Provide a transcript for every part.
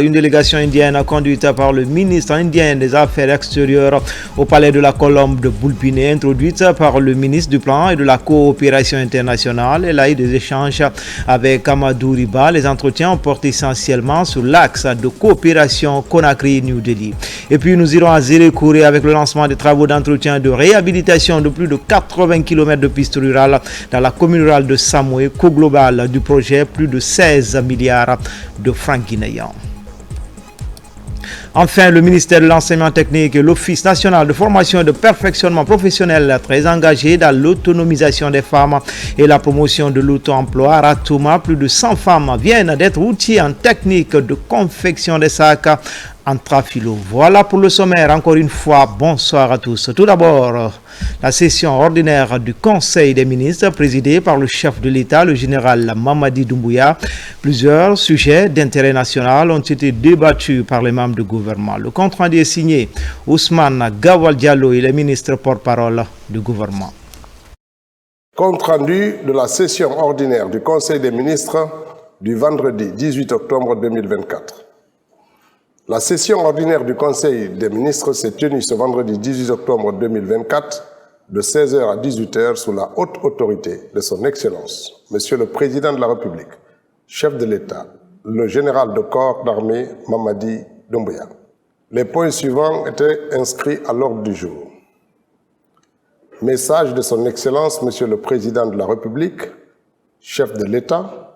Une délégation indienne conduite par le ministre indien des Affaires extérieures au palais de la Colombe de Boulpiné, introduite par le ministre du Plan et de la Coopération internationale. Elle a eu des échanges avec Amadou Riba. Les entretiens ont porté essentiellement sur l'axe de coopération Conakry-New Delhi. Et puis nous irons à Zérékouré avec le lancement des travaux d'entretien et de réhabilitation de plus de 80 km de pistes rurales dans la commune rurale de Samoué. Coût global du projet, plus de 16 milliards de francs guinéens. Enfin, le ministère de l'Enseignement technique et l'Office national de formation et de perfectionnement professionnel très engagé dans l'autonomisation des femmes et la promotion de l'auto-emploi. À Ratouma, plus de 100 femmes viennent d'être outillées en technique de confection des sacs en trafilo. Voilà pour le sommaire. Encore une fois, bonsoir à tous. Tout d'abord, la session ordinaire du Conseil des ministres présidée par le chef de l'État, le général Mamadi Doumbouya. Plusieurs sujets d'intérêt national ont été débattus par les membres du gouvernement. Le compte-rendu est signé Ousmane Gawal Diallo et le ministre porte-parole du gouvernement. Compte-rendu de la session ordinaire du Conseil des ministres du vendredi 18 octobre 2024. La session ordinaire du Conseil des ministres s'est tenue ce vendredi 18 octobre 2024 de 16h à 18h sous la haute autorité de son Excellence, Monsieur le Président de la République, chef de l'État, le général de corps d'armée Mamadi Doumbouya. Les points suivants étaient inscrits à l'ordre du jour. Message de son Excellence, Monsieur le Président de la République, chef de l'État,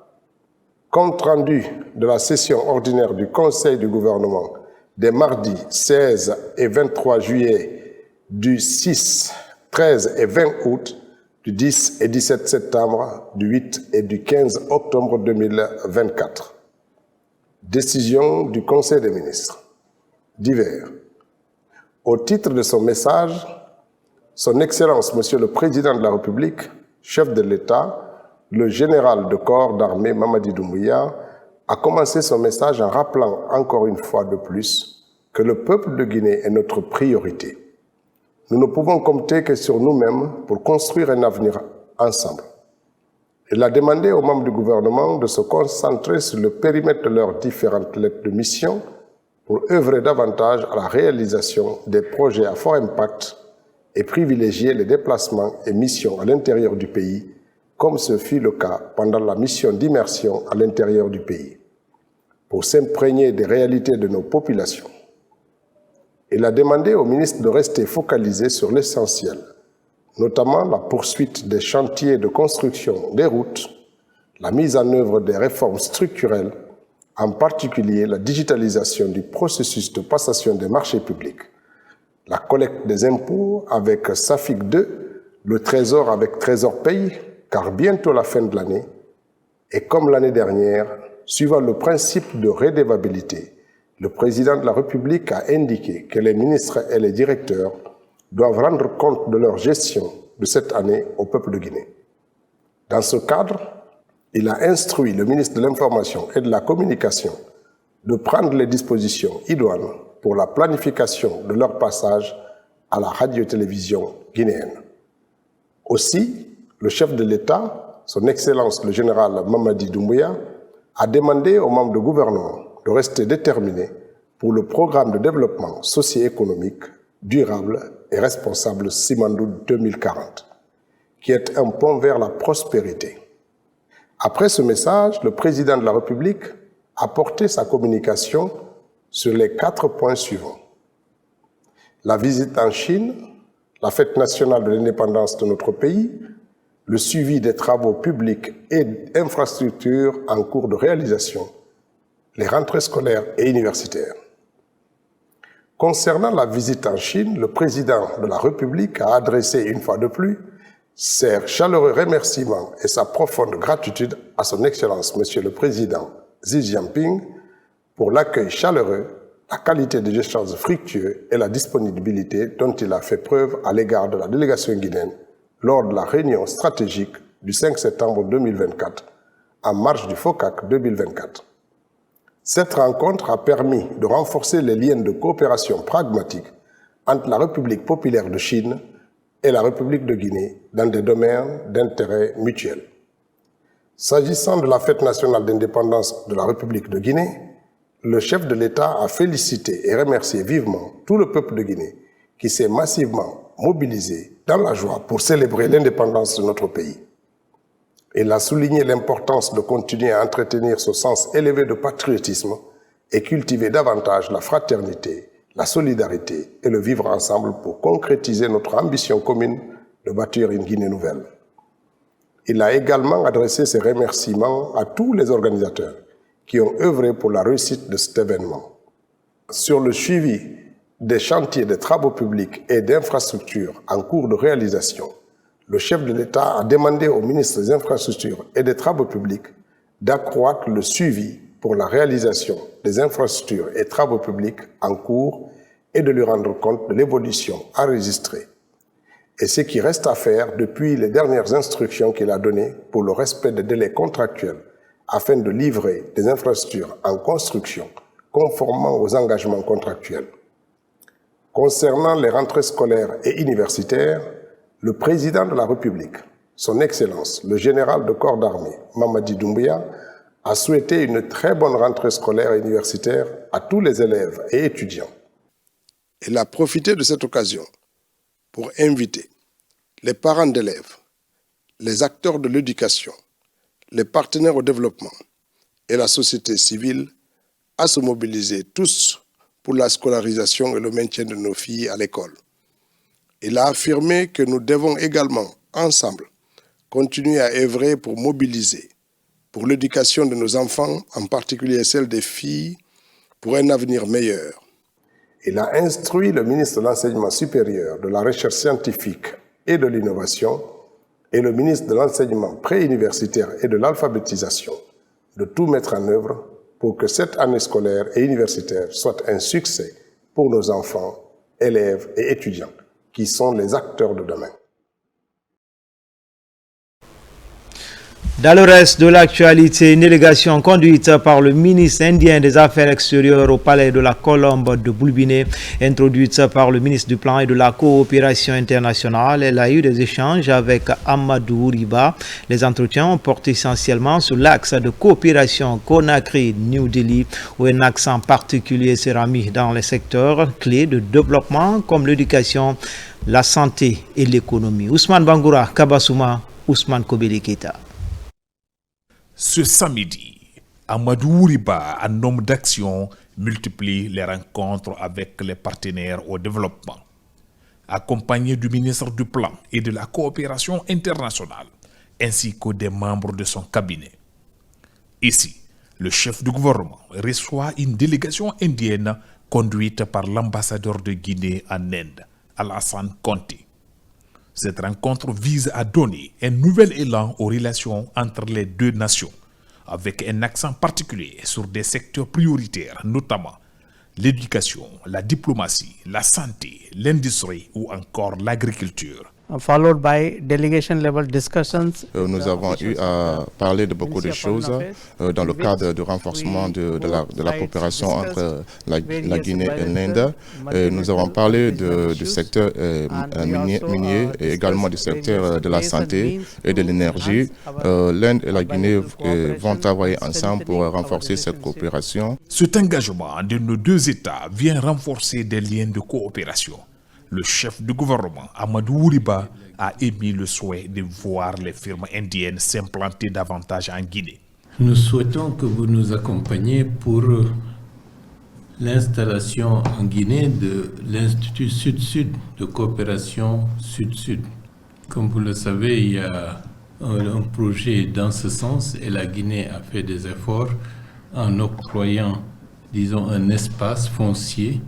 compte rendu de la session ordinaire du Conseil du gouvernement des mardis 16 et 23 juillet, du 6, 13 et 20 août, du 10 et 17 septembre, du 8 et du 15 octobre 2024. Décision du Conseil des ministres. Divers. Au titre de son message, son Excellence, Monsieur le Président de la République, chef de l'État, le général de corps d'armée Mamadi Doumbouya a commencé son message en rappelant encore une fois de plus que le peuple de Guinée est notre priorité. Nous ne pouvons compter que sur nous-mêmes pour construire un avenir ensemble. Il a demandé aux membres du gouvernement de se concentrer sur le périmètre de leurs différentes lettres de mission pour œuvrer davantage à la réalisation des projets à fort impact et privilégier les déplacements et missions à l'intérieur du pays, comme ce fut le cas pendant la mission d'immersion à l'intérieur du pays, pour s'imprégner des réalités de nos populations. Il a demandé au ministre de rester focalisé sur l'essentiel, notamment la poursuite des chantiers de construction des routes, la mise en œuvre des réformes structurelles, en particulier la digitalisation du processus de passation des marchés publics, la collecte des impôts avec SAFIC 2, le Trésor avec Trésor Paye, car bientôt la fin de l'année, et comme l'année dernière, suivant le principe de redevabilité, le président de la République a indiqué que les ministres et les directeurs doivent rendre compte de leur gestion de cette année au peuple de Guinée. Dans ce cadre, il a instruit le ministre de l'Information et de la Communication de prendre les dispositions idoines pour la planification de leur passage à la radio-télévision guinéenne. Aussi, le chef de l'État, son Excellence le général Mamadi Doumbouya, a demandé aux membres du gouvernement de rester déterminés pour le programme de développement socio-économique, durable et responsable Simandou 2040, qui est un pont vers la prospérité. Après ce message, le président de la République a porté sa communication sur les 4 points suivants. La visite en Chine, la fête nationale de l'indépendance de notre pays, le suivi des travaux publics et infrastructures en cours de réalisation, les rentrées scolaires et universitaires. Concernant la visite en Chine, le président de la République a adressé une fois de plus ses chaleureux remerciements et sa profonde gratitude à son Excellence, Monsieur le Président Xi Jinping, pour l'accueil chaleureux, la qualité des échanges fructueux et la disponibilité dont il a fait preuve à l'égard de la délégation guinéenne lors de la réunion stratégique du 5 septembre 2024, en marge du FOCAC 2024. Cette rencontre a permis de renforcer les liens de coopération pragmatique entre la République populaire de Chine et la République de Guinée dans des domaines d'intérêt mutuel. S'agissant de la fête nationale d'indépendance de la République de Guinée, le chef de l'État a félicité et remercié vivement tout le peuple de Guinée qui s'est massivement mobilisé dans la joie pour célébrer l'indépendance de notre pays. Il a souligné l'importance de continuer à entretenir ce sens élevé de patriotisme et cultiver davantage la fraternité, la solidarité et le vivre ensemble pour concrétiser notre ambition commune de bâtir une Guinée nouvelle. Il a également adressé ses remerciements à tous les organisateurs qui ont œuvré pour la réussite de cet événement. Sur le suivi des chantiers de travaux publics et d'infrastructures en cours de réalisation, le chef de l'État a demandé au ministre des Infrastructures et des Travaux publics d'accroître le suivi pour la réalisation des infrastructures et travaux publics en cours et de lui rendre compte de l'évolution enregistrée et ce qui reste à faire depuis les dernières instructions qu'il a données pour le respect des délais contractuels afin de livrer des infrastructures en construction conformément aux engagements contractuels. Concernant les rentrées scolaires et universitaires, le président de la République, son Excellence, le général de corps d'armée, Mamadi Doumbouya, a souhaité une très bonne rentrée scolaire et universitaire à tous les élèves et étudiants. Il a profité de cette occasion pour inviter les parents d'élèves, les acteurs de l'éducation, les partenaires au développement et la société civile à se mobiliser tous pour la scolarisation et le maintien de nos filles à l'école. Il a affirmé que nous devons également, ensemble, continuer à œuvrer pour mobiliser pour l'éducation de nos enfants, en particulier celle des filles, pour un avenir meilleur. Il a instruit le ministre de l'Enseignement supérieur, de la Recherche scientifique et de l'Innovation et le ministre de l'Enseignement préuniversitaire et de l'Alphabétisation de tout mettre en œuvre pour que cette année scolaire et universitaire soit un succès pour nos enfants, élèves et étudiants, qui sont les acteurs de demain. Dans le reste de l'actualité, une délégation conduite par le ministre indien des Affaires extérieures au palais de la Colombe de Boulbiné, introduite par le ministre du Plan et de la Coopération internationale, elle a eu des échanges avec Amadou Riba. Les entretiens ont porté essentiellement sur l'axe de coopération Conakry-New Delhi, où un accent particulier sera mis dans les secteurs clés de développement comme l'éducation, la santé et l'économie. Ousmane Bangoura, Kabasouma, Ousmane Kobeli Keita. Ce samedi, Amadou Riba, un homme d'action, multiplie les rencontres avec les partenaires au développement. Accompagné du ministre du Plan et de la Coopération internationale, ainsi que des membres de son cabinet. Ici, le chef du gouvernement reçoit une délégation indienne conduite par l'ambassadeur de Guinée en Inde, Alassane Conté. Cette rencontre vise à donner un nouvel élan aux relations entre les deux nations, avec un accent particulier sur des secteurs prioritaires, notamment l'éducation, la diplomatie, la santé, l'industrie ou encore l'agriculture. Followed by delegation level discussions. Nous avons eu à parler de beaucoup de choses dans le cadre du renforcement de la coopération entre la Guinée et l'Inde. Nous avons parlé du secteur minier et également du secteur de la santé et de l'énergie. L'Inde et la Guinée vont travailler ensemble pour renforcer cette coopération. Cet engagement de nos deux États vient renforcer des liens de coopération. Le chef du gouvernement, Amadou Riba, a émis le souhait de voir les firmes indiennes s'implanter davantage en Guinée. Nous souhaitons que vous nous accompagniez pour l'installation en Guinée de l'Institut Sud-Sud de coopération Sud-Sud. Comme vous le savez, il y a un projet dans ce sens et la Guinée a fait des efforts en octroyant, disons, un espace foncier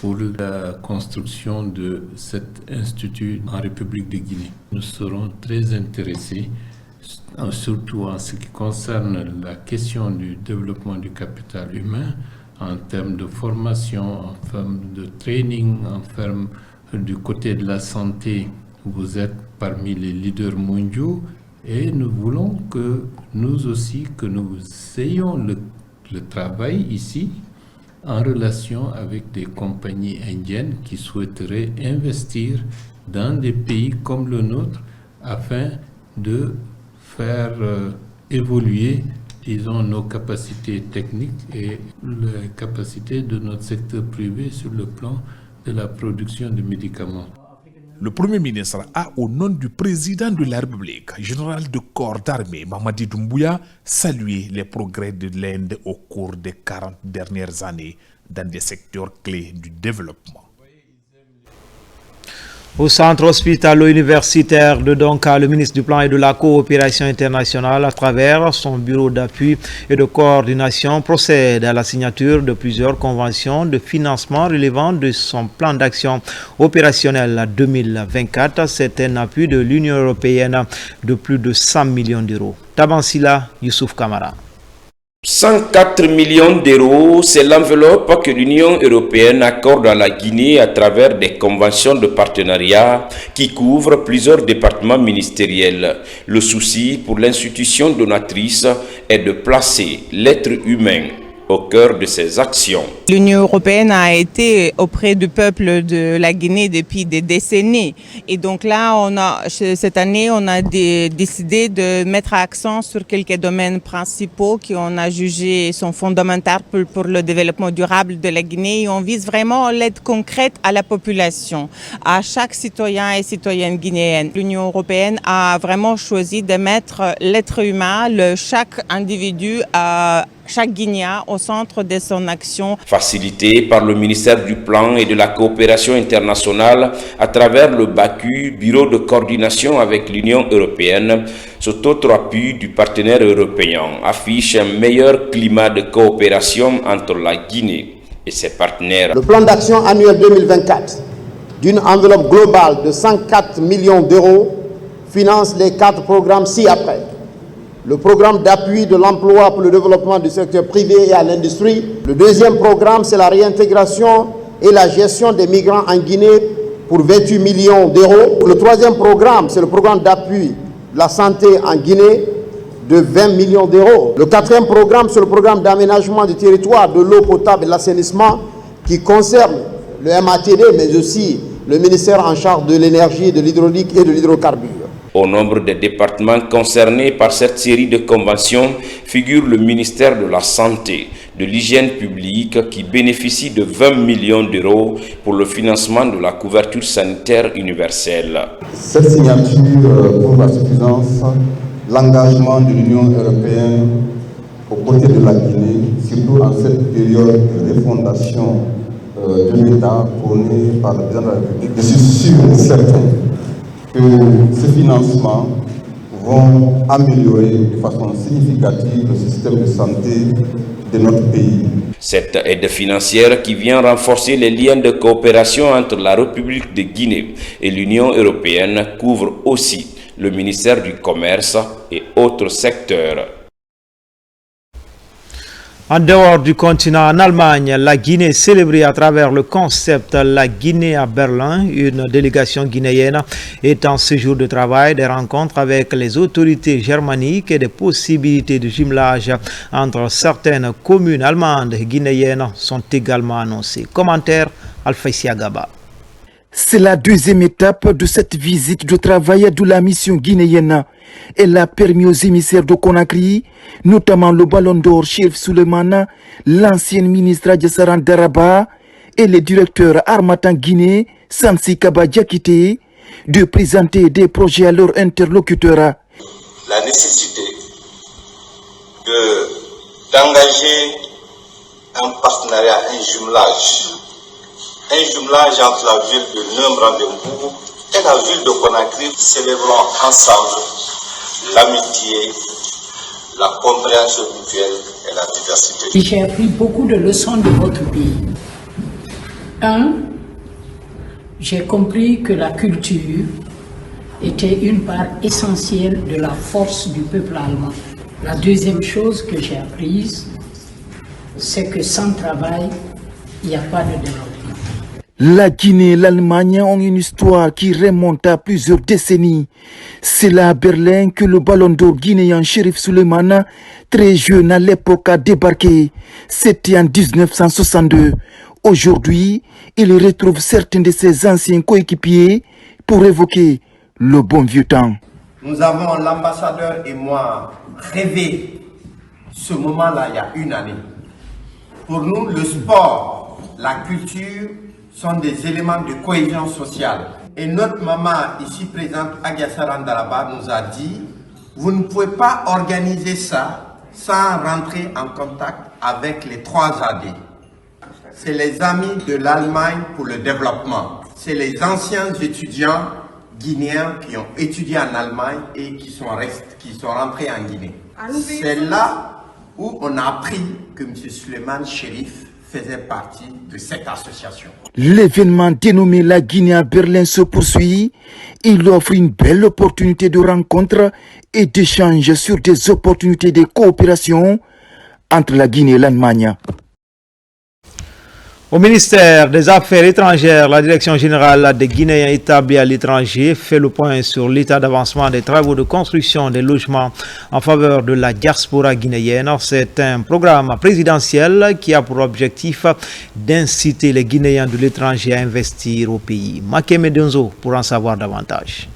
pour la construction de cet institut en République de Guinée. Nous serons très intéressés, surtout en ce qui concerne la question du développement du capital humain, en termes de formation, en termes de training, en termes du côté de la santé. Vous êtes parmi les leaders mondiaux et nous voulons que nous aussi, que nous ayons le travail ici, en relation avec des compagnies indiennes qui souhaiteraient investir dans des pays comme le nôtre afin de faire évoluer, disons, nos capacités techniques et les capacités de notre secteur privé sur le plan de la production de médicaments. Le Premier ministre a, au nom du président de la République, général de corps d'armée Mamadi Doumbouya, salué les progrès de l'Inde au cours des 40 dernières années dans des secteurs clés du développement. Au centre hospitalo-universitaire de Donka, le ministre du Plan et de la Coopération internationale, à travers son bureau d'appui et de coordination, procède à la signature de plusieurs conventions de financement relevant de son plan d'action opérationnel 2024. C'est un appui de l'Union européenne de plus de 100 millions d'euros. Tabansila Youssouf Kamara. 104 millions d'euros, c'est l'enveloppe que l'Union européenne accorde à la Guinée à travers des conventions de partenariat qui couvrent plusieurs départements ministériels. Le souci pour l'institution donatrice est de placer l'être humain au cœur de ses actions. L'Union européenne a été auprès du peuple de la Guinée depuis des décennies. Et donc là, cette année, on a décidé de mettre accent sur quelques domaines principaux qu'on a jugés sont fondamentaux pour le développement durable de la Guinée. Et on vise vraiment l'aide concrète à la population, à chaque citoyen et citoyenne guinéenne. L'Union européenne a vraiment choisi de mettre l'être humain, chaque individu, chaque Guinéen au centre de son action. Facilité par le ministère du Plan et de la Coopération internationale à travers le BACU, Bureau de coordination avec l'Union européenne, cet autre appui du partenaire européen affiche un meilleur climat de coopération entre la Guinée et ses partenaires. Le plan d'action annuel 2024, d'une enveloppe globale de 104 millions d'euros, finance les 4 programmes ci-après. Le programme d'appui de l'emploi pour le développement du secteur privé et à l'industrie. Le deuxième programme, c'est la réintégration et la gestion des migrants en Guinée pour 28 millions d'euros. Le troisième programme, c'est le programme d'appui de la santé en Guinée de 20 millions d'euros. Le quatrième programme, c'est le programme d'aménagement du territoire, de l'eau potable et de l'assainissement qui concerne le MATD, mais aussi le ministère en charge de l'énergie, de l'hydraulique et de l'hydrocarbure. Au nombre des départements concernés par cette série de conventions figure le ministère de la Santé, de l'Hygiène publique qui bénéficie de 20 millions d'euros pour le financement de la couverture sanitaire universelle. Cette signature prouve à suffisance l'engagement de l'Union européenne aux côtés de la Guinée, surtout en cette période de refondation de l'État prônée par le président de la République. Je suis sûr et certain que ces financements vont améliorer de façon significative le système de santé de notre pays. Cette aide financière qui vient renforcer les liens de coopération entre la République de Guinée et l'Union européenne couvre aussi le ministère du Commerce et autres secteurs. En dehors du continent, en Allemagne, la Guinée célébrée à travers le concept La Guinée à Berlin. Une délégation guinéenne est en séjour de travail, des rencontres avec les autorités germaniques et des possibilités de jumelage entre certaines communes allemandes et guinéennes sont également annoncées. Commentaire Alfaïsia Gaba. C'est la deuxième étape de cette visite de travail de la mission guinéenne. Elle a permis aux émissaires de Conakry, notamment le Ballon d'Or Chérif Souleymane, l'ancien ministre Adjassaran Daraba et le directeur Armatan Guinée, Sansi Kaba Diakité, de présenter des projets à leurs interlocuteurs. La nécessité d'engager un partenariat, un jumelage entre la ville de Neum-Rambembourg et la ville de Conakry, célébrant ensemble l'amitié, la compréhension mutuelle et la diversité. J'ai appris beaucoup de leçons de votre pays. 1. J'ai compris que la culture était une part essentielle de la force du peuple allemand. La deuxième chose que j'ai apprise, c'est que sans travail, il n'y a pas de développement. La Guinée et l'Allemagne ont une histoire qui remonte à plusieurs décennies. C'est là à Berlin que le Ballon d'Or guinéen Chérif Souleymane, très jeune à l'époque, a débarqué. C'était en 1962. Aujourd'hui, il retrouve certains de ses anciens coéquipiers pour évoquer le bon vieux temps. Nous avons, l'ambassadeur et moi, rêvé ce moment-là il y a une année. Pour nous, le sport, la culture sont des éléments de cohésion sociale. Et notre maman, ici présente, Agia Sarandalaba, nous a dit, vous ne pouvez pas organiser ça sans rentrer en contact avec les 3 AD. C'est les amis de l'Allemagne pour le développement. C'est les anciens étudiants guinéens qui ont étudié en Allemagne et qui sont rentrés en Guinée. C'est là où on a appris que M. Suleiman Chérif faisait partie de cette association. L'événement dénommé La Guinée à Berlin se poursuit. Il offre une belle opportunité de rencontre et d'échange sur des opportunités de coopération entre la Guinée et l'Allemagne. Au ministère des Affaires étrangères, la Direction générale des Guinéens établis à l'étranger fait le point sur l'état d'avancement des travaux de construction des logements en faveur de la diaspora guinéenne. C'est un programme présidentiel qui a pour objectif d'inciter les Guinéens de l'étranger à investir au pays. Makeme Donzo pour en savoir davantage.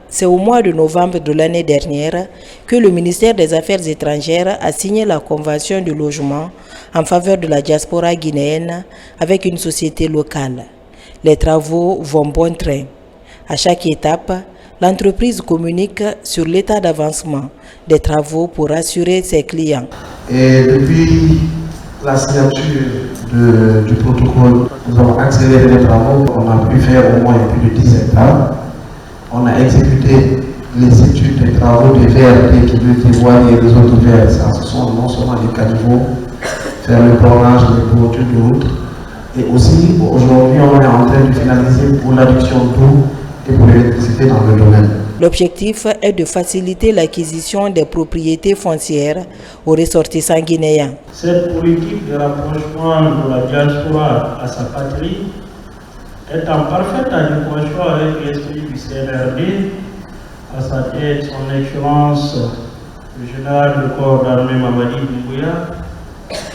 C'est au mois de novembre de l'année dernière que le ministère des Affaires étrangères a signé la convention de logement en faveur de la diaspora guinéenne avec une société locale. Les travaux vont bon train. À chaque étape, l'entreprise communique sur l'état d'avancement des travaux pour rassurer ses clients. Et depuis la signature du protocole, nous avons accéléré les travaux. On a pu faire au moins plus de 10 hectares. On a exécuté les études des travaux des VRT qui veulent dévoiler les réseaux de verre. Ce sont non seulement des caniveaux, faire le bornage des bordures de route. Et aussi, aujourd'hui, on est en train de finaliser pour l'adduction d'eau et pour l'électricité dans le domaine. L'objectif est de faciliter l'acquisition des propriétés foncières aux ressortissants guinéens. Cette politique de rapprochement de la diaspora à sa patrie est en parfaite adéquation avec l'esprit du CNRD, à sa tête son Excellence le général du corps d'armée Mamadi Doumbouya,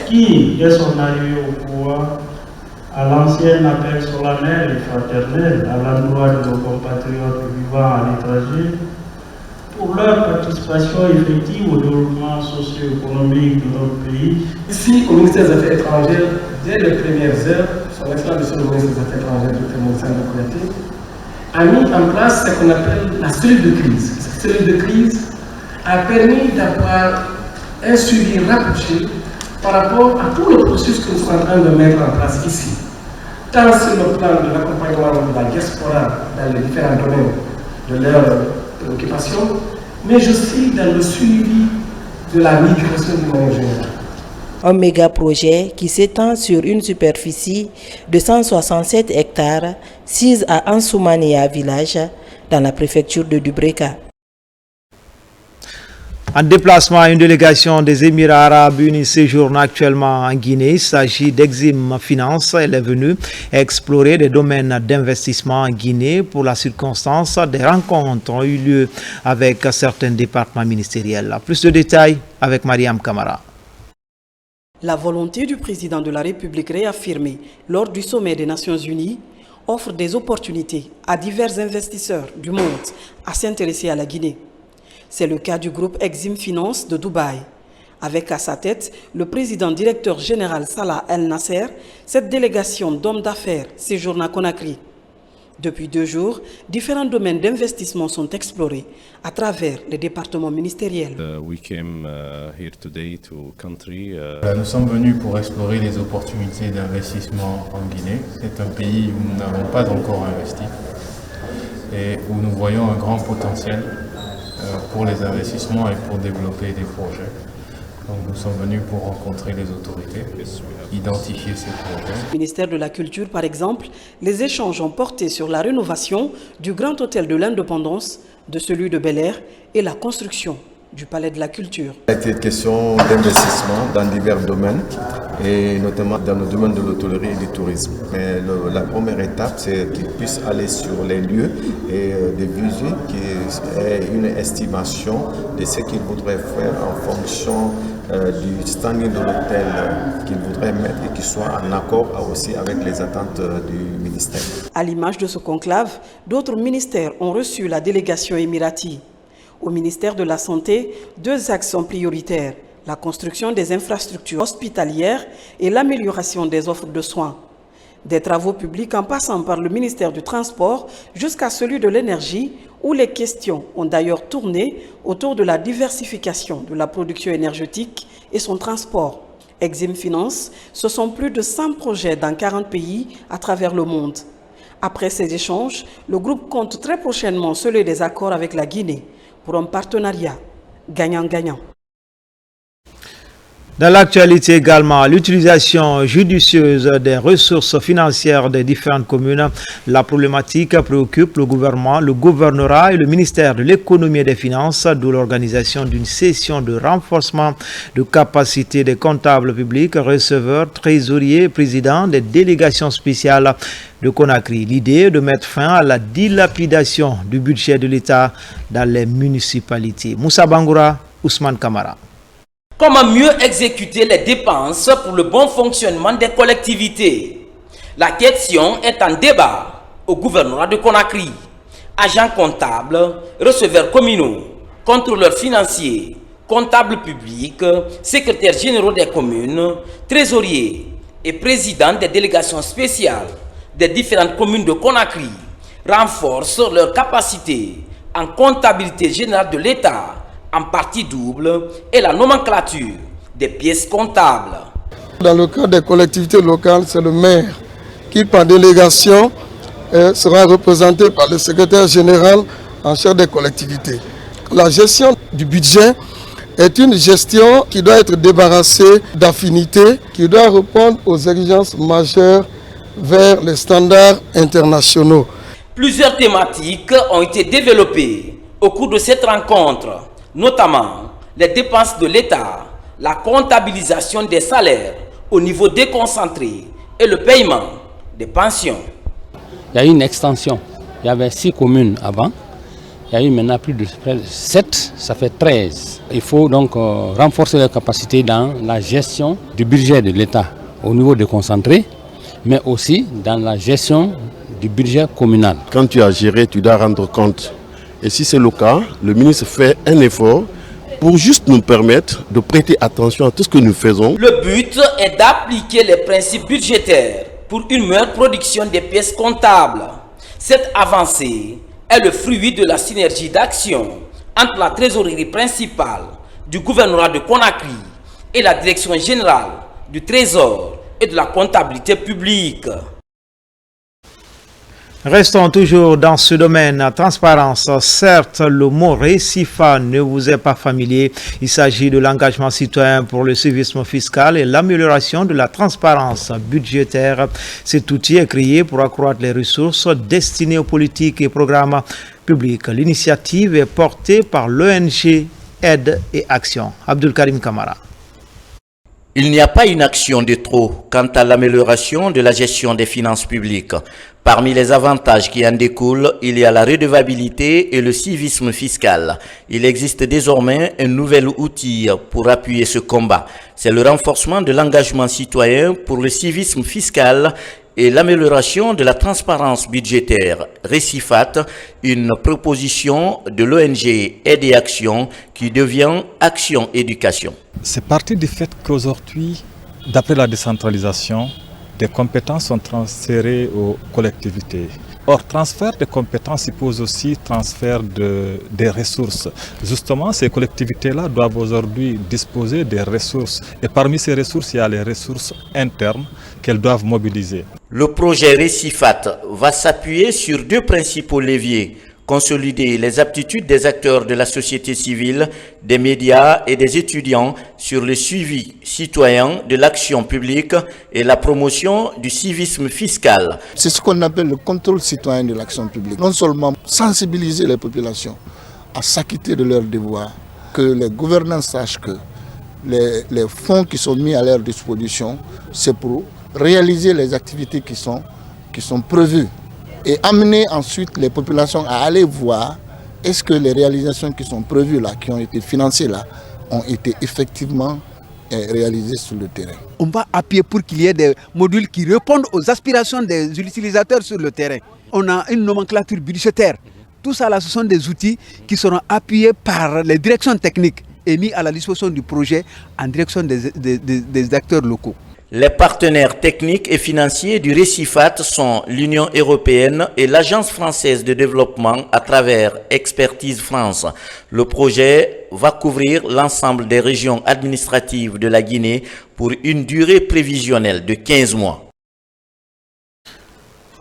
qui, dès son arrivée au pouvoir, a lancé un appel solennel et fraternel à l'endroit de nos compatriotes vivant à l'étranger pour leur participation effective au développement socio-économique de notre pays. Ici, au ministère des Affaires étrangères, dès les premières heures, son Excellence le ministre des Affaires étrangères, Dr. Moussa Kouyaté, a mis en place ce qu'on appelle la cellule de crise. Cette cellule de crise a permis d'avoir un suivi rapproché par rapport à tout le processus que nous sommes en train de mettre en place ici. Tant sur le plan de l'accompagnement de la diaspora dans les différents domaines de leurs préoccupations, mais aussi dans le suivi de la migration du manière générale. Un méga projet qui s'étend sur une superficie de 167 hectares, 6 à Ansoumania village, dans la préfecture de Dubreka. En déplacement, une délégation des Émirats arabes unis séjourne actuellement en Guinée. Il s'agit d'Exim Finance. Elle est venue explorer des domaines d'investissement en Guinée. Pour la circonstance, des rencontres ont eu lieu avec certains départements ministériels. Plus de détails avec Mariam Kamara. La volonté du président de la République réaffirmée lors du sommet des Nations Unies offre des opportunités à divers investisseurs du monde à s'intéresser à la Guinée. C'est le cas du groupe Exim Finance de Dubaï. Avec à sa tête le président directeur général Salah El Nasser, cette délégation d'hommes d'affaires séjourne à Conakry. Depuis 2 jours, différents domaines d'investissement sont explorés à travers les départements ministériels. Nous sommes venus pour explorer les opportunités d'investissement en Guinée. C'est un pays où nous n'avons pas encore investi et où nous voyons un grand potentiel pour les investissements et pour développer des projets. Donc nous sommes venus pour rencontrer les autorités, identifier ces projets. Au ministère de la Culture, par exemple, les échanges ont porté sur la rénovation du Grand Hôtel de l'Indépendance, de celui de Bel Air et la construction du Palais de la Culture. Il a été question d'investissement dans divers domaines et notamment dans le domaine de l'hôtellerie et du tourisme. Mais la première étape, c'est qu'ils puissent aller sur les lieux et des visées qui est une estimation de ce qu'ils voudraient faire en fonction du standing de l'hôtel qu'ils voudraient mettre et qui soit en accord aussi avec les attentes du ministère. À l'image de ce conclave, d'autres ministères ont reçu la délégation émirati. Au ministère de la Santé, 2 axes sont prioritaires, la construction des infrastructures hospitalières et l'amélioration des offres de soins. Des travaux publics en passant par le ministère du Transport jusqu'à celui de l'Énergie, où les questions ont d'ailleurs tourné autour de la diversification de la production énergétique et son transport. Exim Finance, ce sont plus de 100 projets dans 40 pays à travers le monde. Après ces échanges, le groupe compte très prochainement sceller des accords avec la Guinée pour un partenariat gagnant-gagnant. Dans l'actualité également, l'utilisation judicieuse des ressources financières des différentes communes. La problématique préoccupe le gouvernement, le gouvernorat et le ministère de l'économie et des finances, d'où l'organisation d'une session de renforcement de capacité des comptables publics, receveurs, trésoriers et présidents des délégations spéciales de Conakry. L'idée est de mettre fin à la dilapidation du budget de l'État dans les municipalités. Moussa Bangoura, Ousmane Kamara. Comment mieux exécuter les dépenses pour le bon fonctionnement des collectivités? La question est en débat au gouvernorat de Conakry. Agents comptables, receveurs communaux, contrôleurs financiers, comptables publics, secrétaires généraux des communes, trésoriers et présidents des délégations spéciales des différentes communes de Conakry renforcent leurs capacités en comptabilité générale de l'État en partie double et la nomenclature des pièces comptables. Dans le cas des collectivités locales, c'est le maire qui, par délégation, sera représenté par le secrétaire général en charge des collectivités. La gestion du budget est une gestion qui doit être débarrassée d'affinités, qui doit répondre aux exigences majeures vers les standards internationaux. Plusieurs thématiques ont été développées au cours de cette rencontre, notamment les dépenses de l'État, la comptabilisation des salaires au niveau déconcentré et le paiement des pensions. Il y a eu une extension. Il y avait 6 communes avant. Il y a eu maintenant plus de 7, ça fait 13. Il faut donc renforcer les capacités dans la gestion du budget de l'État au niveau déconcentré, mais aussi dans la gestion du budget communal. Quand tu as géré, tu dois rendre compte. Et si c'est le cas, le ministre fait un effort pour juste nous permettre de prêter attention à tout ce que nous faisons. Le but est d'appliquer les principes budgétaires pour une meilleure production des pièces comptables. Cette avancée est le fruit de la synergie d'action entre la trésorerie principale du gouvernorat de Conakry et la direction générale du Trésor et de la comptabilité publique. Restons toujours dans ce domaine, transparence. Certes, le mot RECIFA ne vous est pas familier. Il s'agit de l'engagement citoyen pour le civisme fiscal et l'amélioration de la transparence budgétaire. Cet outil est créé pour accroître les ressources destinées aux politiques et programmes publics. L'initiative est portée par l'ONG Aide et Action. Abdul Karim Kamara. Il n'y a pas une action de trop quant à l'amélioration de la gestion des finances publiques. Parmi les avantages qui en découlent, il y a la redevabilité et le civisme fiscal. Il existe désormais un nouvel outil pour appuyer ce combat. C'est le renforcement de l'engagement citoyen pour le civisme fiscal et l'amélioration de la transparence budgétaire. RECIFAT, une proposition de l'ONG Aide et Action qui devient Action Éducation. C'est parti du fait qu'aujourd'hui, d'après la décentralisation, des compétences sont transférées aux collectivités. Or, transfert de compétences suppose aussi transfert des ressources. Justement, ces collectivités-là doivent aujourd'hui disposer des ressources. Et parmi ces ressources, il y a les ressources internes qu'elles doivent mobiliser. Le projet RECIFAT va s'appuyer sur 2 principaux leviers. Consolider les aptitudes des acteurs de la société civile, des médias et des étudiants sur le suivi citoyen de l'action publique et la promotion du civisme fiscal. C'est ce qu'on appelle le contrôle citoyen de l'action publique. Non seulement sensibiliser les populations à s'acquitter de leurs devoirs, que les gouvernants sachent que les fonds qui sont mis à leur disposition, c'est pour réaliser les activités qui sont prévues. Et amener ensuite les populations à aller voir est-ce que les réalisations qui sont prévues là, qui ont été financées là, ont été effectivement réalisées sur le terrain. On va appuyer pour qu'il y ait des modules qui répondent aux aspirations des utilisateurs sur le terrain. On a une nomenclature budgétaire. Tout ça là, ce sont des outils qui seront appuyés par les directions techniques est mis à la disposition du projet en direction des acteurs locaux. Les partenaires techniques et financiers du Récifat sont l'Union européenne et l'Agence française de développement à travers Expertise France. Le projet va couvrir l'ensemble des régions administratives de la Guinée pour une durée prévisionnelle de 15 mois.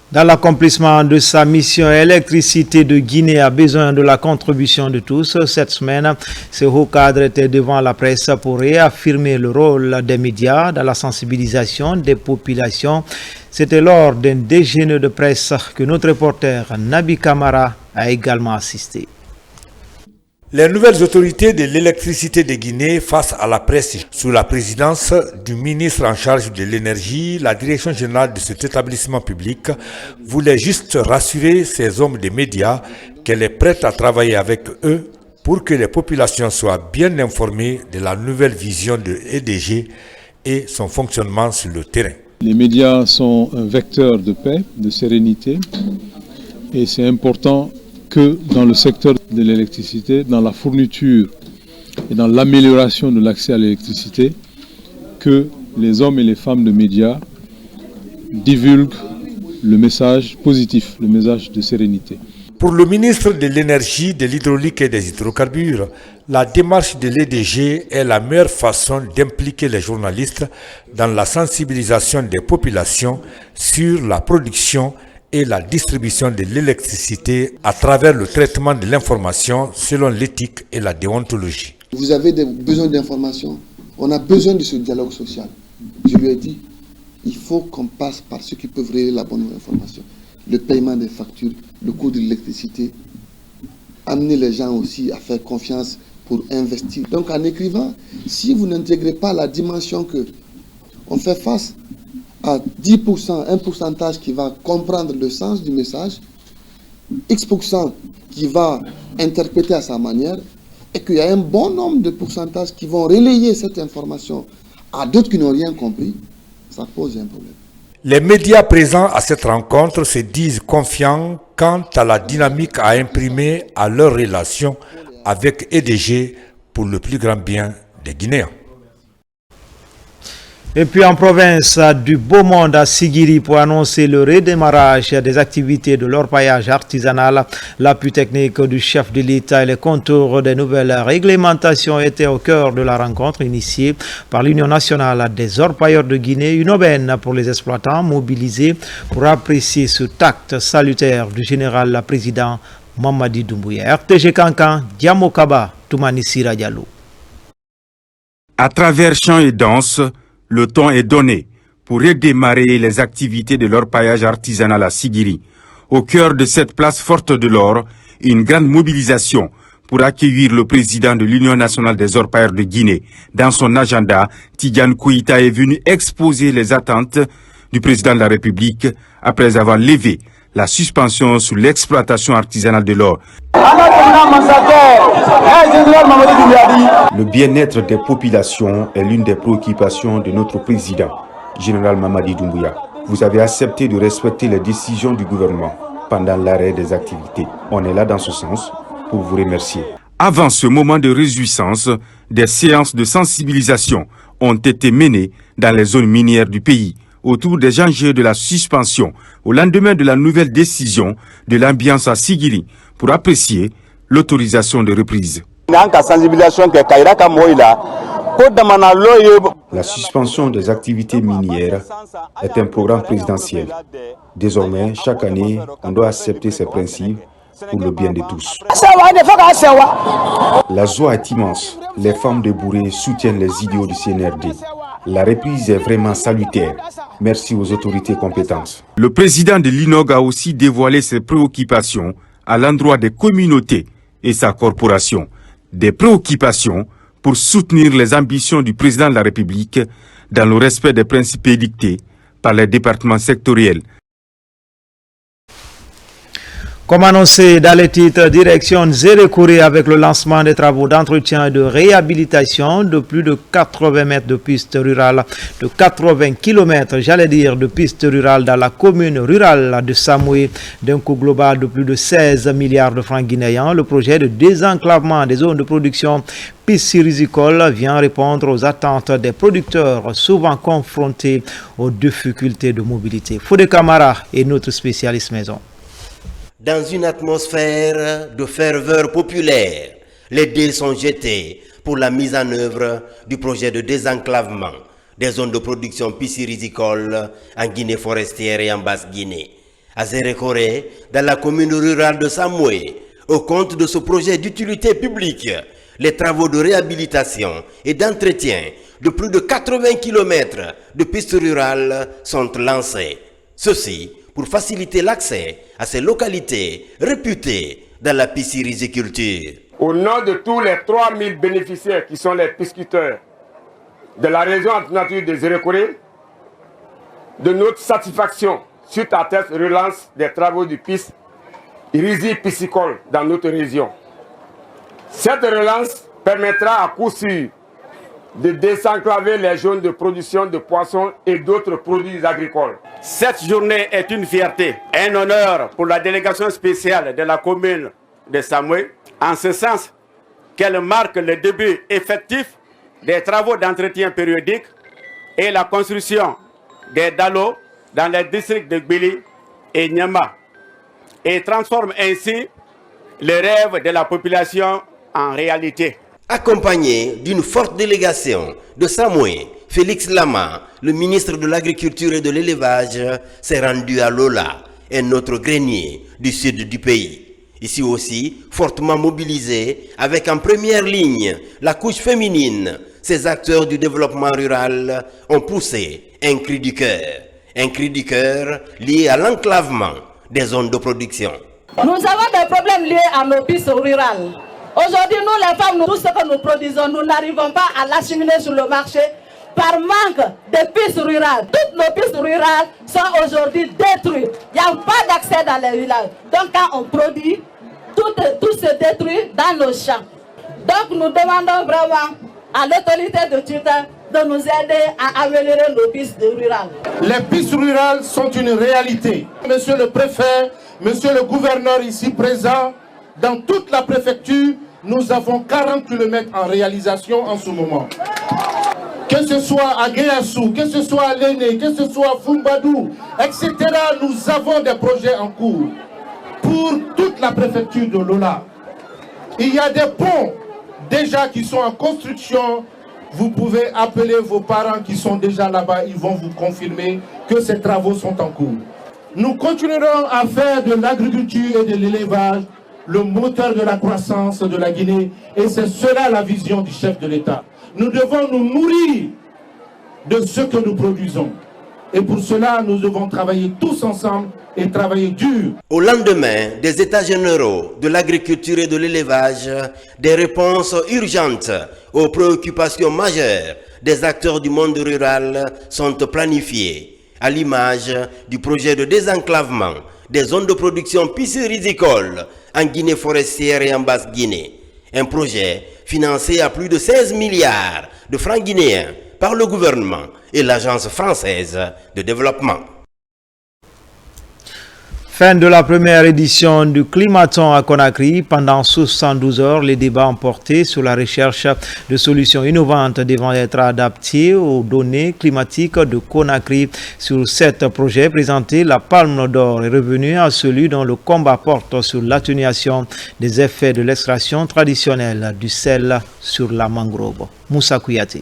Dans l'accomplissement de sa mission, Électricité de Guinée a besoin de la contribution de tous. Cette semaine, ce haut cadre était devant la presse pour réaffirmer le rôle des médias dans la sensibilisation des populations. C'était lors d'un déjeuner de presse que notre reporter Nabi Kamara a également assisté. Les nouvelles autorités de l'électricité de Guinée face à la presse sous la présidence du ministre en charge de l'énergie, la direction générale de cet établissement public voulait juste rassurer ces hommes des médias qu'elle est prête à travailler avec eux pour que les populations soient bien informées de la nouvelle vision de EDG et son fonctionnement sur le terrain. Les médias sont un vecteur de paix, de sérénité, et c'est important que dans le secteur de l'électricité, dans la fourniture et dans l'amélioration de l'accès à l'électricité, que les hommes et les femmes de médias divulguent le message positif, le message de sérénité. Pour le ministre de l'Énergie, de l'Hydraulique et des Hydrocarbures, la démarche de l'EDG est la meilleure façon d'impliquer les journalistes dans la sensibilisation des populations sur la production et la distribution de l'électricité à travers le traitement de l'information selon l'éthique et la déontologie. Vous avez besoin d'informations, on a besoin de ce dialogue social. Je lui ai dit, il faut qu'on passe par ceux qui peuvent relayer la bonne information. Le paiement des factures, le coût de l'électricité, amener les gens aussi à faire confiance pour investir. Donc en écrivant, si vous n'intégrez pas la dimension que on fait face à 10%, un pourcentage qui va comprendre le sens du message, X% qui va interpréter à sa manière, et qu'il y a un bon nombre de pourcentages qui vont relayer cette information à d'autres qui n'ont rien compris, ça pose un problème. Les médias présents à cette rencontre se disent confiants quant à la dynamique à imprimer à leur relation avec EDG pour le plus grand bien des Guinéens. Et puis en province du Beau Monde à Sigiri pour annoncer le redémarrage des activités de l'orpaillage artisanal, l'appui technique du chef de l'État et les contours des nouvelles réglementations étaient au cœur de la rencontre initiée par l'Union nationale des orpailleurs de Guinée, une aubaine pour les exploitants mobilisés pour apprécier ce tact salutaire du général président Mamadi Doumbouya. RTG Kankan, Diamokaba, Toumani Sira Diallo. À travers chants et danses, le temps est donné pour redémarrer les activités de l'orpaillage artisanal à Sigiri. Au cœur de cette place forte de l'or, une grande mobilisation pour accueillir le président de l'Union nationale des orpailleurs de Guinée. Dans son agenda, Tidiane Koïta est venu exposer les attentes du président de la République après avoir levé la suspension sur l'exploitation artisanale de l'or. Le bien-être des populations est l'une des préoccupations de notre président, général Mamadi Doumbouya. Vous avez accepté de respecter les décisions du gouvernement pendant l'arrêt des activités. On est là dans ce sens pour vous remercier. Avant ce moment de réjouissance, des séances de sensibilisation ont été menées dans les zones minières du pays autour des enjeux de la suspension au lendemain de la nouvelle décision de l'ambiance à Sigiri pour apprécier l'autorisation de reprise. La suspension des activités minières est un programme présidentiel. Désormais, chaque année, on doit accepter ces principes pour le bien de tous. La joie est immense. Les femmes de Bouré soutiennent les idéaux du CNRD. La reprise est vraiment salutaire. Merci aux autorités compétentes. Le président de l'INOG a aussi dévoilé ses préoccupations à l'endroit des communautés et sa corporation. Des préoccupations pour soutenir les ambitions du président de la République dans le respect des principes édictés par les départements sectoriels. Comme annoncé dans les titres, direction Zérékoré avec le lancement des travaux d'entretien et de réhabilitation de plus de 80 mètres de pistes rurales, de 80 km, de pistes rurales dans la commune rurale de Samoué, d'un coût global de plus de 16 milliards de francs guinéens. Le projet de désenclavement des zones de production piscicoles vient répondre aux attentes des producteurs souvent confrontés aux difficultés de mobilité. Fodé Camara est notre spécialiste maison. Dans une atmosphère de ferveur populaire, les dés sont jetés pour la mise en œuvre du projet de désenclavement des zones de production piscicoles en Guinée forestière et en Basse-Guinée. À Zérékoré, dans la commune rurale de Samoué, au compte de ce projet d'utilité publique, les travaux de réhabilitation et d'entretien de plus de 80 km de pistes rurales sont lancés. Ceci pour faciliter l'accès à ces localités réputées dans la pisciculture. Au nom de tous les 3000 bénéficiaires qui sont les pisciculteurs de la région alternative de Zérékoré, de notre satisfaction suite à cette relance des travaux du piscicole dans notre région. Cette relance permettra à coup sûr de désenclaver les zones de production de poissons et d'autres produits agricoles. Cette journée est une fierté, un honneur pour la délégation spéciale de la commune de Samoué, en ce sens qu'elle marque le début effectif des travaux d'entretien périodique et la construction des dallos dans les districts de Gbili et Nyama, et transforme ainsi les rêves de la population en réalité. Accompagné d'une forte délégation de Samoué, Félix Lama, le ministre de l'Agriculture et de l'Élevage, s'est rendu à Lola, un autre grenier du sud du pays. Ici aussi, fortement mobilisé, avec en première ligne la couche féminine, ces acteurs du développement rural ont poussé un cri du cœur lié à l'enclavement des zones de production. Nous avons des problèmes liés à nos pistes rurales. Aujourd'hui, nous les femmes, tout ce que nous produisons, nous n'arrivons pas à l'acheminer sur le marché par manque de pistes rurales. Toutes nos pistes rurales sont aujourd'hui détruites. Il n'y a pas d'accès dans les villages. Donc quand on produit, tout se détruit dans nos champs. Donc nous demandons vraiment à l'autorité de tutelle de nous aider à améliorer nos pistes rurales. Les pistes rurales sont une réalité. Monsieur le préfet, monsieur le gouverneur ici présent, dans toute la préfecture, nous avons 40 km en réalisation en ce moment. Que ce soit à Guéassou, que ce soit à Léné, que ce soit à Fumbadou, etc. Nous avons des projets en cours pour toute la préfecture de Lola. Il y a des ponts déjà qui sont en construction. Vous pouvez appeler vos parents qui sont déjà là-bas, ils vont vous confirmer que ces travaux sont en cours. Nous continuerons à faire de l'agriculture et de l'élevage le moteur de la croissance de la Guinée, et c'est cela la vision du chef de l'État. Nous devons nous nourrir de ce que nous produisons. Et pour cela, nous devons travailler tous ensemble et travailler dur. Au lendemain des États généraux de l'agriculture et de l'élevage, des réponses urgentes aux préoccupations majeures des acteurs du monde rural sont planifiées, à l'image du projet de désenclavement des zones de production piscicoles en Guinée forestière et en Basse-Guinée. Un projet financé à plus de 16 milliards de francs guinéens par le gouvernement et l'Agence française de développement. Fin de la première édition du Climaton à Conakry. Pendant 72 heures, les débats ont porté sur la recherche de solutions innovantes devant être adaptées aux données climatiques de Conakry. Sur 7 projets présentés, la Palme d'Or est revenue à celui dont le combat porte sur l'atténuation des effets de l'extraction traditionnelle du sel sur la mangrove. Moussa Kouyaté.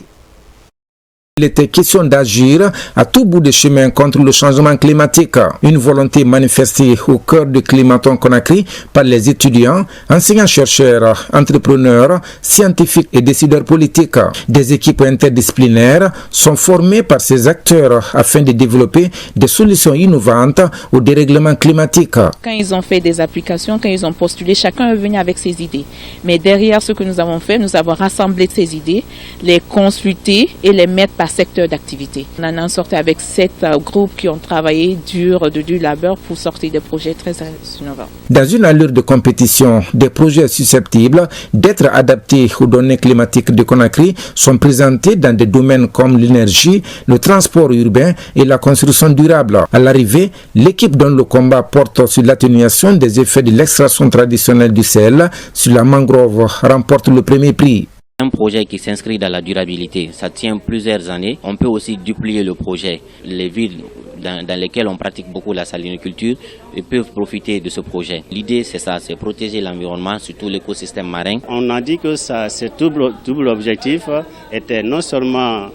Il était question d'agir à tout bout de chemin contre le changement climatique. Une volonté manifestée au cœur du Climaton Conakry par les étudiants, enseignants-chercheurs, entrepreneurs, scientifiques et décideurs politiques. Des équipes interdisciplinaires sont formées par ces acteurs afin de développer des solutions innovantes au dérèglement climatique. Quand ils ont fait des applications, quand ils ont postulé, chacun est venu avec ses idées. Mais derrière ce que nous avons fait, nous avons rassemblé ces idées, les consulter et les mettre par par secteur d'activité. On en a sorti avec 7 groupes qui ont travaillé dur labeur pour sortir des projets très innovants. Dans une allure de compétition, des projets susceptibles d'être adaptés aux données climatiques de Conakry sont présentés dans des domaines comme l'énergie, le transport urbain et la construction durable. À l'arrivée, l'équipe dont le combat porte sur l'atténuation des effets de l'extraction traditionnelle du sel sur la mangrove remporte le premier prix. Un projet qui s'inscrit dans la durabilité, ça tient plusieurs années. On peut aussi duplier le projet. Les villes dans lesquelles on pratique beaucoup la saliniculture peuvent profiter de ce projet. L'idée c'est ça, c'est protéger l'environnement, surtout l'écosystème marin. On a dit que ce double objectif était non seulement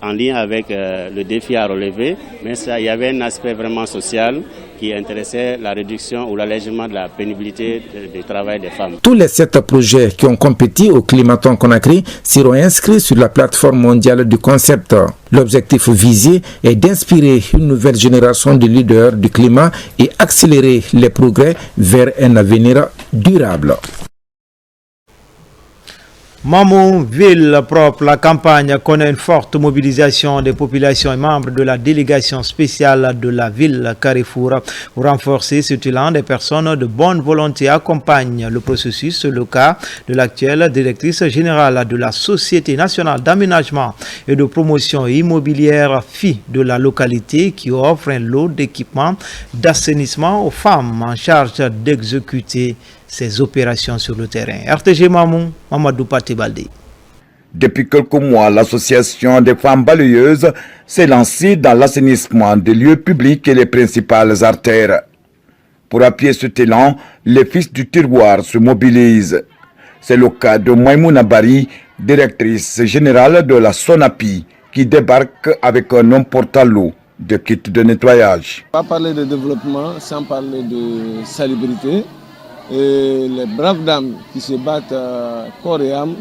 en lien avec le défi à relever, mais il y avait un aspect vraiment social qui intéressait la réduction ou l'allègement de la pénibilité du travail des femmes. Tous les 7 projets qui ont compéti au Climaton Conakry seront inscrits sur la plateforme mondiale du concept. L'objectif visé est d'inspirer une nouvelle génération de leaders du climat et accélérer les progrès vers un avenir durable. Mamou, ville propre, la campagne connaît une forte mobilisation des populations et membres de la délégation spéciale de la ville Carrefour. Pour renforcer ce élan, des personnes de bonne volonté accompagnent le processus. C'est le cas de l'actuelle directrice générale de la Société nationale d'aménagement et de promotion immobilière FI de la localité qui offre un lot d'équipements d'assainissement aux femmes en charge d'exécuter ces opérations sur le terrain. RTG Mamou, Mamadou Patibaldi. Depuis quelques mois, l'association des femmes balayeuses s'est lancée dans l'assainissement des lieux publics et les principales artères. Pour appuyer cet élan, les fils du tiroir se mobilisent. C'est le cas de Maïmouna Bari, directrice générale de la SONAPI, qui débarque avec un important lot de kits de nettoyage. On va parler de développement sans parler de salubrité. Et les braves dames qui se battent corps et âme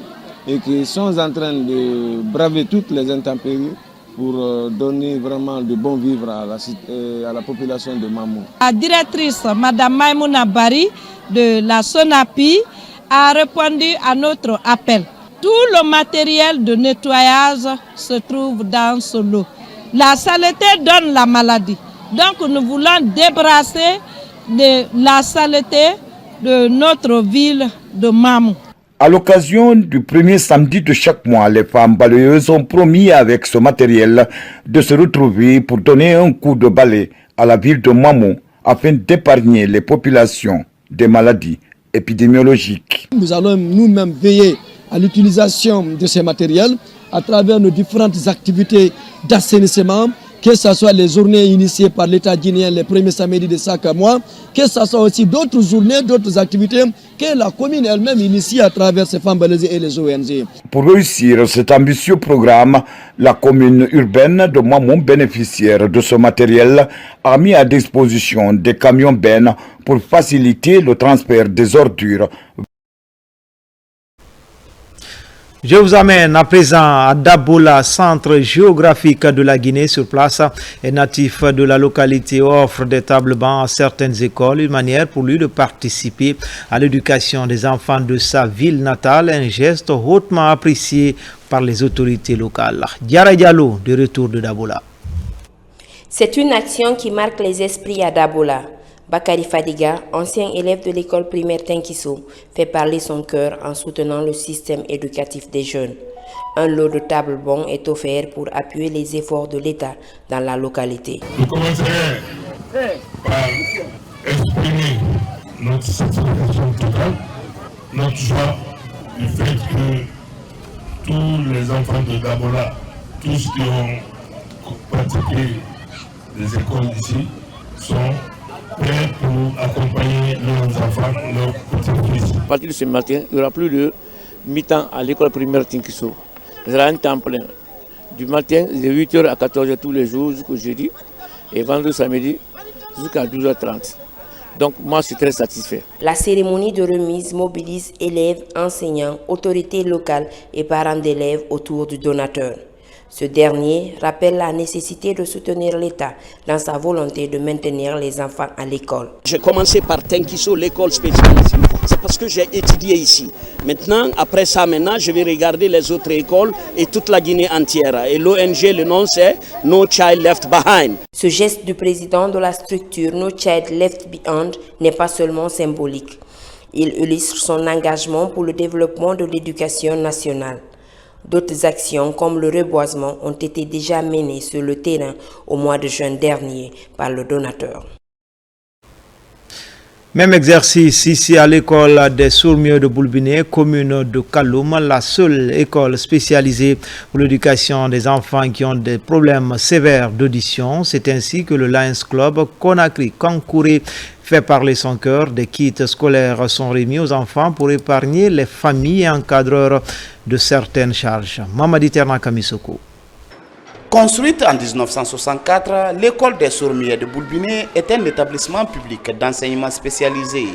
et qui sont en train de braver toutes les intempéries pour donner vraiment de bon vivre à la population de Mamou. La directrice, Mme Maïmouna Bari de la SONAPI, a répondu à notre appel. Tout le matériel de nettoyage se trouve dans ce lot. La saleté donne la maladie. Donc nous voulons débrasser de la saleté de notre ville de Mamou. À l'occasion du premier samedi de chaque mois, les femmes balayeuses ont promis avec ce matériel de se retrouver pour donner un coup de balai à la ville de Mamou afin d'épargner les populations des maladies épidémiologiques. Nous allons nous-mêmes veiller à l'utilisation de ces matériels à travers nos différentes activités d'assainissement, que ce soit les journées initiées par l'État guinéen les premiers samedis de chaque mois, que ce soit aussi d'autres journées, d'autres activités que la commune elle-même initie à travers ses femmes balayeuses et les ONG. Pour réussir cet ambitieux programme, la commune urbaine de Mamou, bénéficiaire de ce matériel, a mis à disposition des camions bennes pour faciliter le transfert des ordures. Je vous amène à présent à Dabola, centre géographique de la Guinée. Sur place, un natif de la localité offre des tables bancs à certaines écoles, une manière pour lui de participer à l'éducation des enfants de sa ville natale, un geste hautement apprécié par les autorités locales. Diara Diallo, de retour de Dabola. C'est une action qui marque les esprits à Dabola. Bakari Fadiga, ancien élève de l'école primaire Tenkiso, fait parler son cœur en soutenant le système éducatif des jeunes. Un lot de tables bancs est offert pour appuyer les efforts de l'État dans la localité. Nous commencerons par exprimer notre satisfaction totale, notre joie du fait que tous les enfants de Dabola, tous qui ont pratiqué les écoles ici, sont prêts pour accompagner leurs enfants, leurs petits-fils. À partir de ce matin, il n'y aura plus de mi-temps à l'école primaire Tinkiso. Il y aura un temps plein. Du matin, de 8h à 14h tous les jours jusqu'au jeudi, et vendredi samedi jusqu'à 12h30. Donc moi, je suis très satisfait. La cérémonie de remise mobilise élèves, enseignants, autorités locales et parents d'élèves autour du donateur. Ce dernier rappelle la nécessité de soutenir l'État dans sa volonté de maintenir les enfants à l'école. J'ai commencé par Tenkiso, l'école spécialisée. c'est parce que j'ai étudié ici. Maintenant, après ça, je vais regarder les autres écoles et toute la Guinée entière. Et l'ONG, le nom c'est No Child Left Behind. Ce geste du président de la structure No Child Left Behind n'est pas seulement symbolique. Il illustre son engagement pour le développement de l'éducation nationale. D'autres actions comme le reboisement ont été déjà menées sur le terrain au mois de juin dernier par le donateur. Même exercice ici à l'école des Sourds-Muets de Boulbiné, commune de Kaloum, la seule école spécialisée pour l'éducation des enfants qui ont des problèmes sévères d'audition. C'est ainsi que le Lions Club Conakry Kankouré fait parler son cœur. Des kits scolaires sont remis aux enfants pour épargner les familles et encadreurs de certaines charges. Mamadi Terna Kamisoko. Construite en 1964, l'école des Sourds-Muets de Boulbiné est un établissement public d'enseignement spécialisé.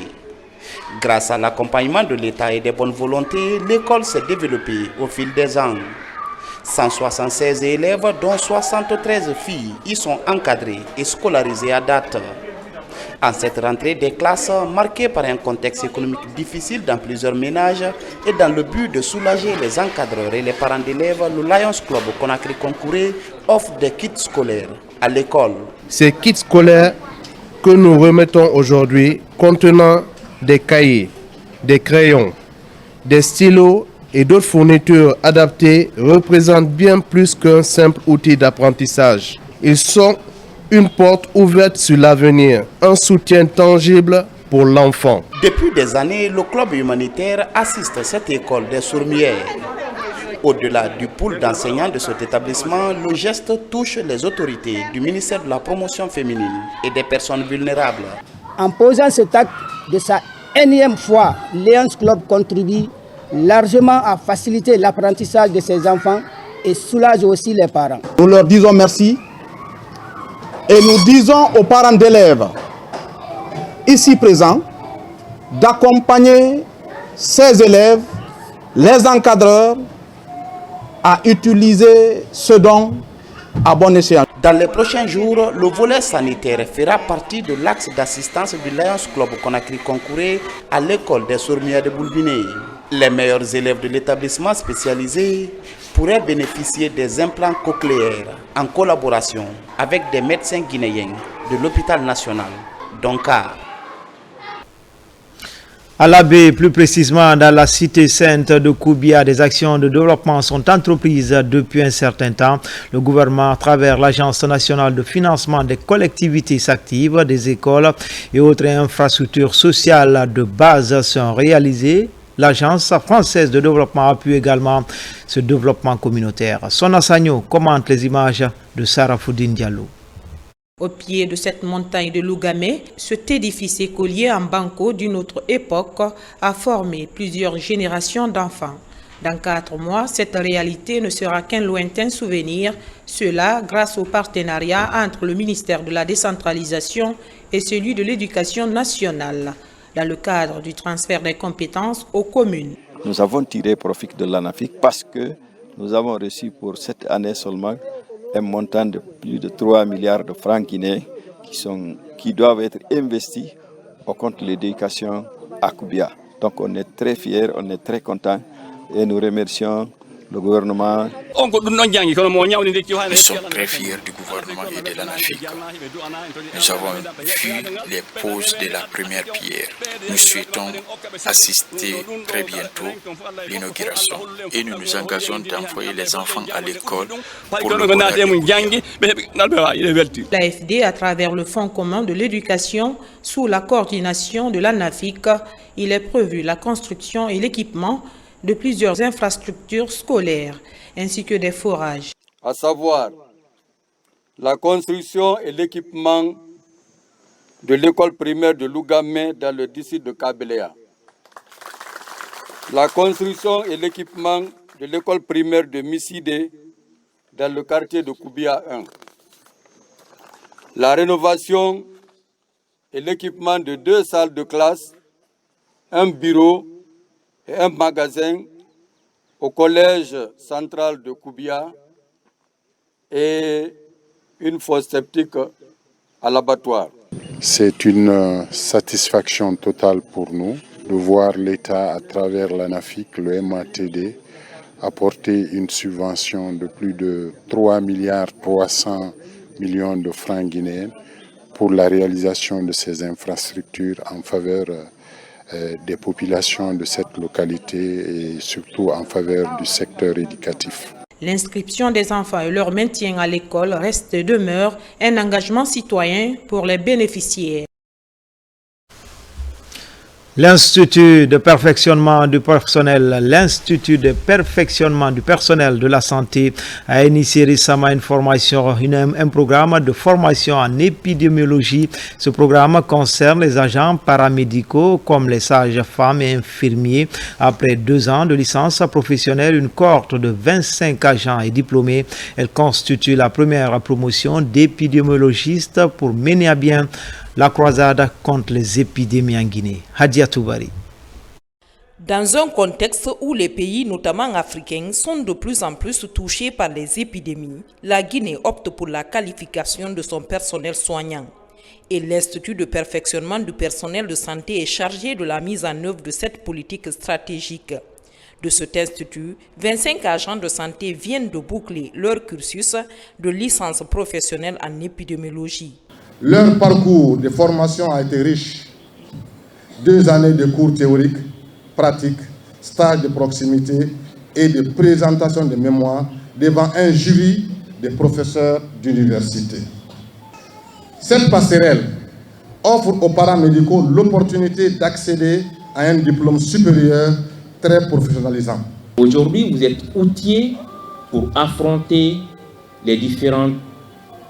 Grâce à l'accompagnement de l'État et des bonnes volontés, l'école s'est développée au fil des ans. 176 élèves, dont 73 filles, y sont encadrés et scolarisés à date. En cette rentrée des classes, marquée par un contexte économique difficile dans plusieurs ménages et dans le but de soulager les encadreurs et les parents d'élèves, le Lions Club Conakry Kankouré offre des kits scolaires à l'école. Ces kits scolaires que nous remettons aujourd'hui contenant des cahiers, des crayons, des stylos et d'autres fournitures adaptées représentent bien plus qu'un simple outil d'apprentissage. Ils sont une porte ouverte sur l'avenir, un soutien tangible pour l'enfant. Depuis des années, le club humanitaire assiste à cette école des Sourds-Muets. Au-delà du pool d'enseignants de cet établissement, le geste touche les autorités du ministère de la Promotion féminine et des personnes vulnérables. En posant cet acte de sa énième fois, Lions Club contribue largement à faciliter l'apprentissage de ses enfants et soulage aussi les parents. Nous leur disons merci. Et nous disons aux parents d'élèves ici présents d'accompagner ces élèves, les encadreurs, à utiliser ce don à bon escient. Dans les prochains jours, le volet sanitaire fera partie de l'axe d'assistance du Lions Club Conakry Kankouré à l'école des Sourds-Muets de Boulbiné. Les meilleurs élèves de l'établissement spécialisé pourraient bénéficier des implants cochléaires en collaboration avec des médecins guinéens de l'hôpital national d'Onkar. À la baie, plus précisément dans la cité sainte de Koubia, des actions de développement sont entreprises depuis un certain temps. Le gouvernement, à travers l'Agence nationale de financement des collectivités actives, des écoles et autres infrastructures sociales de base sont réalisées. L'Agence française de développement appuie également ce développement communautaire. Sona Sagno commente les images de Sarah Foudine Diallo. Au pied de cette montagne de Lougamé, cet édifice écolier en banco d'une autre époque a formé plusieurs générations d'enfants. Dans 4 mois, cette réalité ne sera qu'un lointain souvenir, cela grâce au partenariat entre le ministère de la décentralisation et celui de l'éducation nationale, dans le cadre du transfert des compétences aux communes. Nous avons tiré profit de l'ANAFIC parce que nous avons reçu pour cette année seulement un montant de plus de 3 milliards de francs guinéens qui doivent être investis au compte de l'éducation à Koubia. Donc on est très fiers, on est très contents et nous remercions le gouvernement. Nous sommes très fiers du gouvernement et de l'ANAFIC. Nous avons vu les poses de la première pierre. Nous souhaitons assister très bientôt l'inauguration et nous nous engageons d'envoyer les enfants à l'école pour le bonheur. L'AFD, à travers le Fonds commun de l'éducation, sous la coordination de l'ANAFIC, il est prévu la construction et l'équipement de plusieurs infrastructures scolaires, ainsi que des forages. À savoir, la construction et l'équipement de l'école primaire de Lougamé dans le district de Kabeléa. La construction et l'équipement de l'école primaire de Missidé dans le quartier de Koubia 1. La rénovation et l'équipement de 2 salles de classe, un bureau et un magasin au collège central de Koubia et une fosse septique à l'abattoir. C'est une satisfaction totale pour nous de voir l'État à travers l'ANAFIC, le MATD, apporter une subvention de plus de 3,3 milliards de francs guinéens pour la réalisation de ces infrastructures en faveur des populations de cette localité et surtout en faveur du secteur éducatif. L'inscription des enfants et leur maintien à l'école reste et demeure un engagement citoyen pour les bénéficiaires. L'Institut de perfectionnement du personnel de la santé a initié récemment un programme de formation en épidémiologie. Ce programme concerne les agents paramédicaux comme les sages-femmes et infirmiers. Après 2 ans de licence professionnelle, une cohorte de 25 agents est diplômée. Elle constitue la première promotion d'épidémiologistes pour mener à bien la croisade contre les épidémies en Guinée. Hadia Toubari. Dans un contexte où les pays, notamment africains, sont de plus en plus touchés par les épidémies, la Guinée opte pour la qualification de son personnel soignant. Et l'Institut de perfectionnement du personnel de santé est chargé de la mise en œuvre de cette politique stratégique. De cet institut, 25 agents de santé viennent de boucler leur cursus de licence professionnelle en épidémiologie. Leur parcours de formation a été riche. 2 années de cours théoriques, pratiques, stages de proximité et de présentation de mémoires devant un jury de professeurs d'université. Cette passerelle offre aux paramédicaux l'opportunité d'accéder à un diplôme supérieur très professionnalisant. Aujourd'hui, vous êtes outillés pour affronter les différents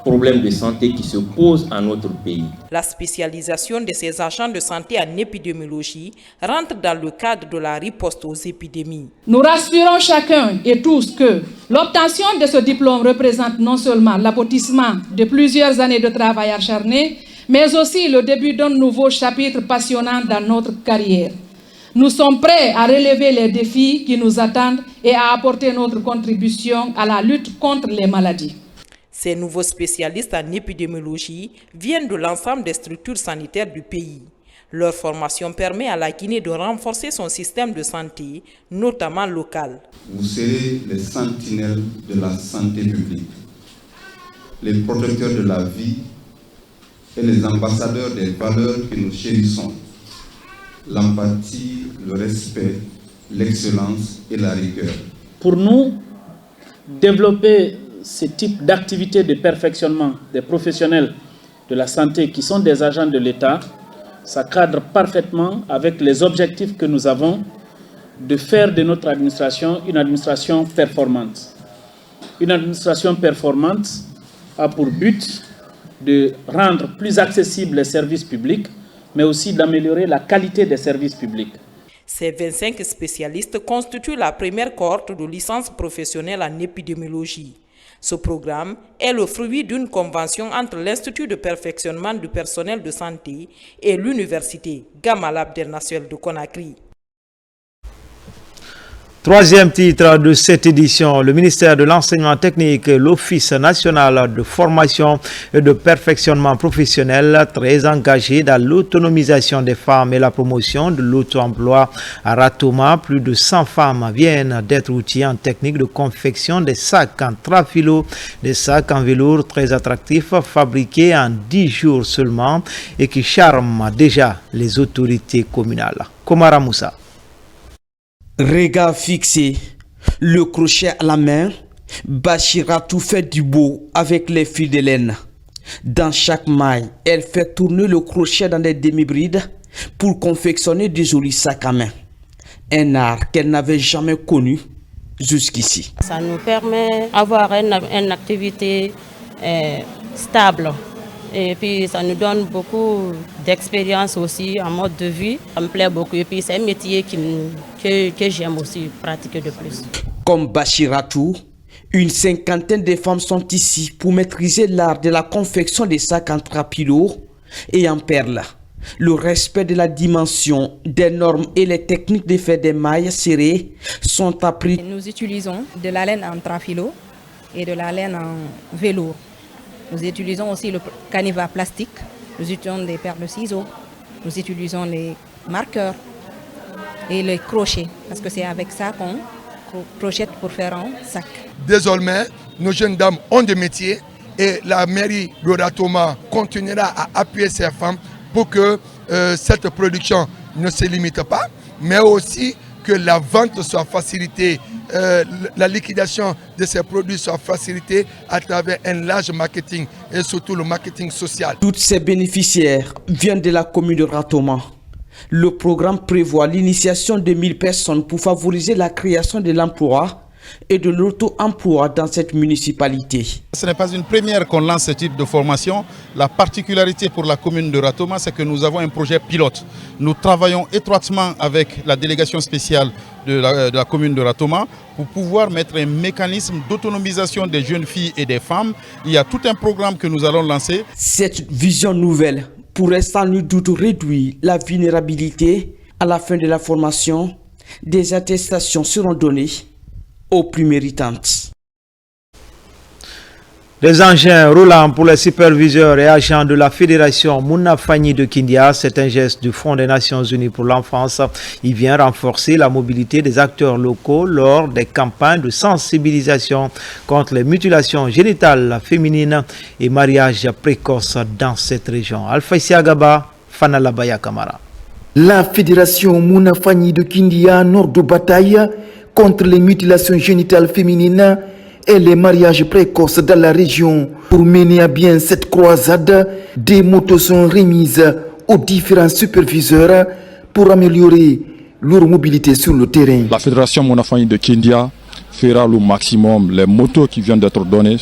problèmes de santé qui se posent à notre pays. La spécialisation de ces agents de santé en épidémiologie rentre dans le cadre de la riposte aux épidémies. Nous rassurons chacun et tous que l'obtention de ce diplôme représente non seulement l'aboutissement de plusieurs années de travail acharné, mais aussi le début d'un nouveau chapitre passionnant dans notre carrière. Nous sommes prêts à relever les défis qui nous attendent et à apporter notre contribution à la lutte contre les maladies. Ces nouveaux spécialistes en épidémiologie viennent de l'ensemble des structures sanitaires du pays. Leur formation permet à la Guinée de renforcer son système de santé, notamment local. Vous serez les sentinelles de la santé publique, les protecteurs de la vie et les ambassadeurs des valeurs que nous chérissons, l'empathie, le respect, l'excellence et la rigueur. Pour nous, développer ce type d'activité de perfectionnement des professionnels de la santé qui sont des agents de l'État, ça cadre parfaitement avec les objectifs que nous avons de faire de notre administration une administration performante. Une administration performante a pour but de rendre plus accessibles les services publics, mais aussi d'améliorer la qualité des services publics. Ces 25 spécialistes constituent la première cohorte de licence professionnelle en épidémiologie. Ce programme est le fruit d'une convention entre l'Institut de perfectionnement du personnel de santé et l'Université Gamal Abdel Nasser de Conakry. Troisième titre de cette édition, le ministère de l'Enseignement technique et l'Office national de formation et de perfectionnement professionnel, très engagé dans l'autonomisation des femmes et la promotion de l'auto-emploi. À Ratouma, plus de 100 femmes viennent d'être outillées en technique de confection des sacs en trafilo, des sacs en velours très attractifs, fabriqués en 10 jours seulement et qui charment déjà les autorités communales. Komara Moussa. Regard fixé, le crochet à la main, Bachira tout fait du beau avec les fils de laine. Dans chaque maille, elle fait tourner le crochet dans des demi-brides pour confectionner des jolis sacs à main. Un art qu'elle n'avait jamais connu jusqu'ici. Ça nous permet d'avoir une activité stable. Et puis ça nous donne beaucoup d'expérience aussi en mode de vie. Ça me plaît beaucoup et puis c'est un métier que j'aime aussi pratiquer de plus. Comme Bachiratou, une cinquantaine de femmes sont ici pour maîtriser l'art de la confection des sacs en trapilo et en perles. Le respect de la dimension, des normes et les techniques de fait des mailles serrées sont appris. Nous utilisons de la laine en trafilo et de la laine en velours. Nous utilisons aussi le canevas plastique, nous utilisons des paires de ciseaux, nous utilisons les marqueurs et le crochet, parce que c'est avec ça qu'on crochette pour faire un sac. Désormais, nos jeunes dames ont des métiers et la mairie de Ratoma continuera à appuyer ces femmes pour que cette production ne se limite pas, mais aussi que la vente soit facilitée, la liquidation de ces produits soit facilitée à travers un large marketing et surtout le marketing social. Toutes ces bénéficiaires viennent de la commune de Ratoma. Le programme prévoit l'initiation de 1000 personnes pour favoriser la création de l'emploi et de l'auto-emploi dans cette municipalité. Ce n'est pas une première qu'on lance ce type de formation. La particularité pour la commune de Ratoma, c'est que nous avons un projet pilote. Nous travaillons étroitement avec la délégation spéciale de la commune de Ratoma pour pouvoir mettre un mécanisme d'autonomisation des jeunes filles et des femmes. Il y a tout un programme que nous allons lancer. Cette vision nouvelle pourrait sans nul doute réduire la vulnérabilité. À la fin de la formation, des attestations seront données aux plus méritantes. Des engins roulants pour les superviseurs et agents de la Fédération Mouna Fagny de Kindia, c'est un geste du Fonds des Nations Unies pour l'enfance. Il vient renforcer la mobilité des acteurs locaux lors des campagnes de sensibilisation contre les mutilations génitales féminines et mariages précoces dans cette région. Alpha Siagaba, Fanalabaya Kamara. La Fédération Mouna Fagny de Kindia, nord de bataille contre les mutilations génitales féminines et les mariages précoces dans la région. Pour mener à bien cette croisade, des motos sont remises aux différents superviseurs pour améliorer leur mobilité sur le terrain. La Fédération Mouna Fagny de Kindia fera le maximum. Les motos qui viennent d'être données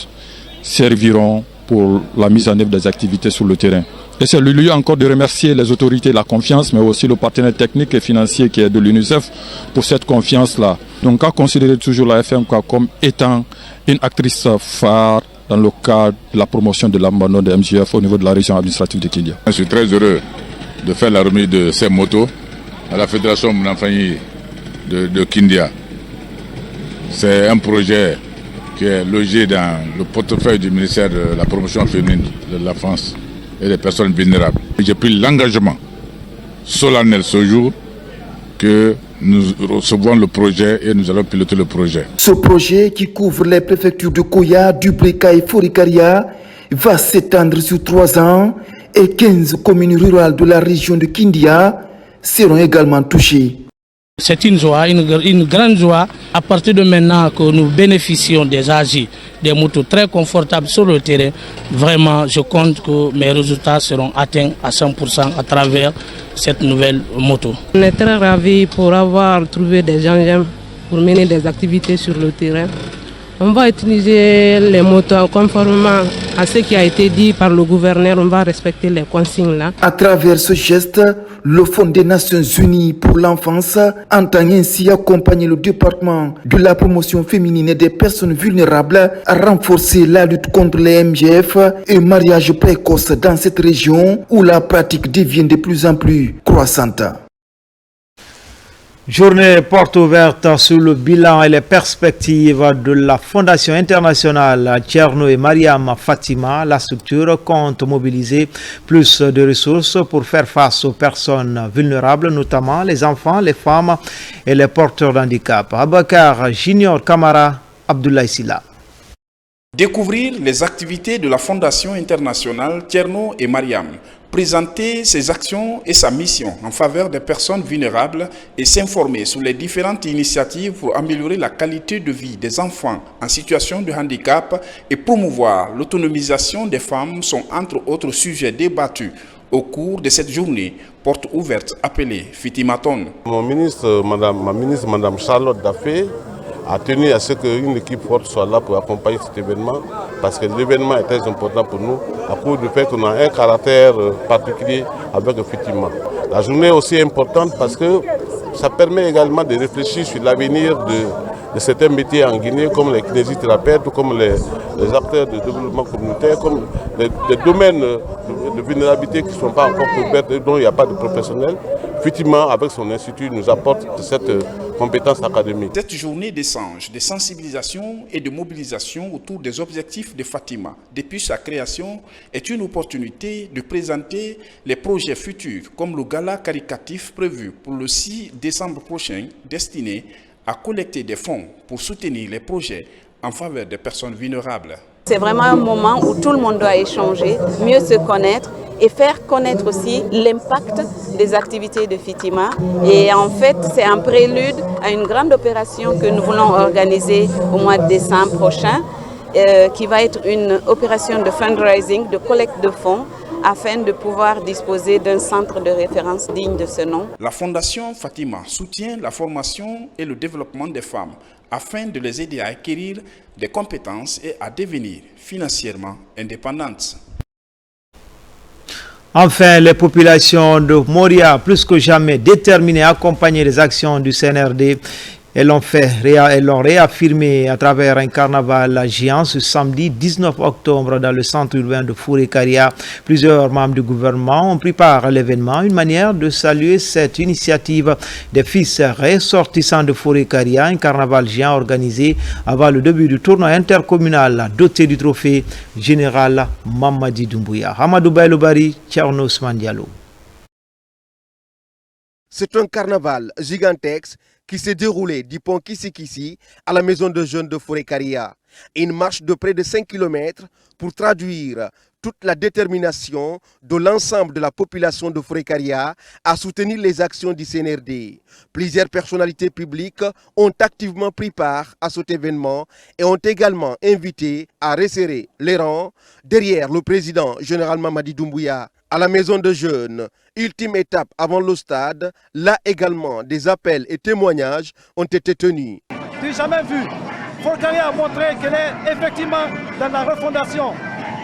serviront pour la mise en œuvre des activités sur le terrain. Et c'est le lieu encore de remercier les autorités de la confiance, mais aussi le partenaire technique et financier qui est de l'UNICEF pour cette confiance-là. Donc à considérer toujours la FMK comme étant une actrice phare dans le cadre de la promotion de l'abandon de MJF au niveau de la région administrative de Kindia. Je suis très heureux de faire la remise de ces motos à la Fédération Mouna Fagny de Kindia. C'est un projet qui est logé dans le portefeuille du ministère de la promotion féminine de la France et des personnes vulnérables. J'ai pris l'engagement solennel ce jour que nous recevons le projet et nous allons piloter le projet. Ce projet qui couvre les préfectures de Koya, Dubreka et Forikaria va s'étendre sur 3 ans et 15 communes rurales de la région de Kindia seront également touchées. C'est une joie, une grande joie à partir de maintenant que nous bénéficions des AGI, des motos très confortables sur le terrain. Vraiment, je compte que mes résultats seront atteints à 100% à travers cette nouvelle moto. On est très ravis pour avoir trouvé des engins pour mener des activités sur le terrain. On va utiliser les motos conformément à ce qui a été dit par le gouverneur. On va respecter les consignes là. À travers ce geste, le Fonds des Nations Unies pour l'enfance entend ainsi accompagner le département de la promotion féminine et des personnes vulnérables à renforcer la lutte contre les MGF et le mariage précoce dans cette région où la pratique devient de plus en plus croissante. Journée porte ouverte sur le bilan et les perspectives de la Fondation internationale Thierno et Mariam Fatima. La structure compte mobiliser plus de ressources pour faire face aux personnes vulnérables, notamment les enfants, les femmes et les porteurs d'handicap. Abakar Junior Kamara, Abdoulaye Silla. Découvrir les activités de la Fondation internationale Thierno et Mariam, présenter ses actions et sa mission en faveur des personnes vulnérables et s'informer sur les différentes initiatives pour améliorer la qualité de vie des enfants en situation de handicap et promouvoir l'autonomisation des femmes sont entre autres sujets débattus au cours de cette journée porte ouverte appelée Fitimaton. Ma ministre, Madame Charlotte Daffé, a tenu à ce qu'une équipe forte soit là pour accompagner cet événement, parce que l'événement est très important pour nous, à cause du fait qu'on a un caractère particulier avec Fitima. La journée est aussi importante parce que ça permet également de réfléchir sur l'avenir de certains métiers en Guinée, comme les kinésithérapeutes, comme les acteurs de développement communautaire, comme des domaines de vulnérabilité qui ne sont pas encore couverts et dont il n'y a pas de professionnels. Fitima, avec son institut, nous apporte compétences académiques. Cette journée d'échange, de sensibilisation et de mobilisation autour des objectifs de Fatima depuis sa création est une opportunité de présenter les projets futurs comme le gala caritatif prévu pour le 6 décembre prochain destiné à collecter des fonds pour soutenir les projets en faveur des personnes vulnérables. C'est vraiment un moment où tout le monde doit échanger, mieux se connaître et faire connaître aussi l'impact des activités de Fitima. Et en fait, c'est un prélude à une grande opération que nous voulons organiser au mois de décembre prochain, qui va être une opération de fundraising, de collecte de fonds, afin de pouvoir disposer d'un centre de référence digne de ce nom. La Fondation Fatima soutient la formation et le développement des femmes afin de les aider à acquérir des compétences et à devenir financièrement indépendantes. Enfin, les populations de Moria, plus que jamais déterminées à accompagner les actions du CNRD, elles l'ont réaffirmé à travers un carnaval géant ce samedi 19 octobre dans le centre urbain de Fouré-Karia. Plusieurs membres du gouvernement ont pris part à l'événement, une manière de saluer cette initiative des fils ressortissants de Fouré-Karia, un carnaval géant organisé avant le début du tournoi intercommunal doté du trophée général Mamadi Doumbouya. Hamadou Baïloubari, Tcherno Ousmane Diallo. C'est un carnaval gigantesque qui s'est déroulé du pont Kissi-Kissi à la maison de jeunes de Fouré-Karia. Une marche de près de 5 km pour traduire toute la détermination de l'ensemble de la population de Fouré-Karia à soutenir les actions du CNRD. Plusieurs personnalités publiques ont activement pris part à cet événement et ont également invité à resserrer les rangs derrière le président général Mamadi Doumbouya. À la maison de jeunes, ultime étape avant le stade, là également des appels et témoignages ont été tenus. Du jamais vu, Fouré-Karia a montré qu'elle est effectivement dans la refondation.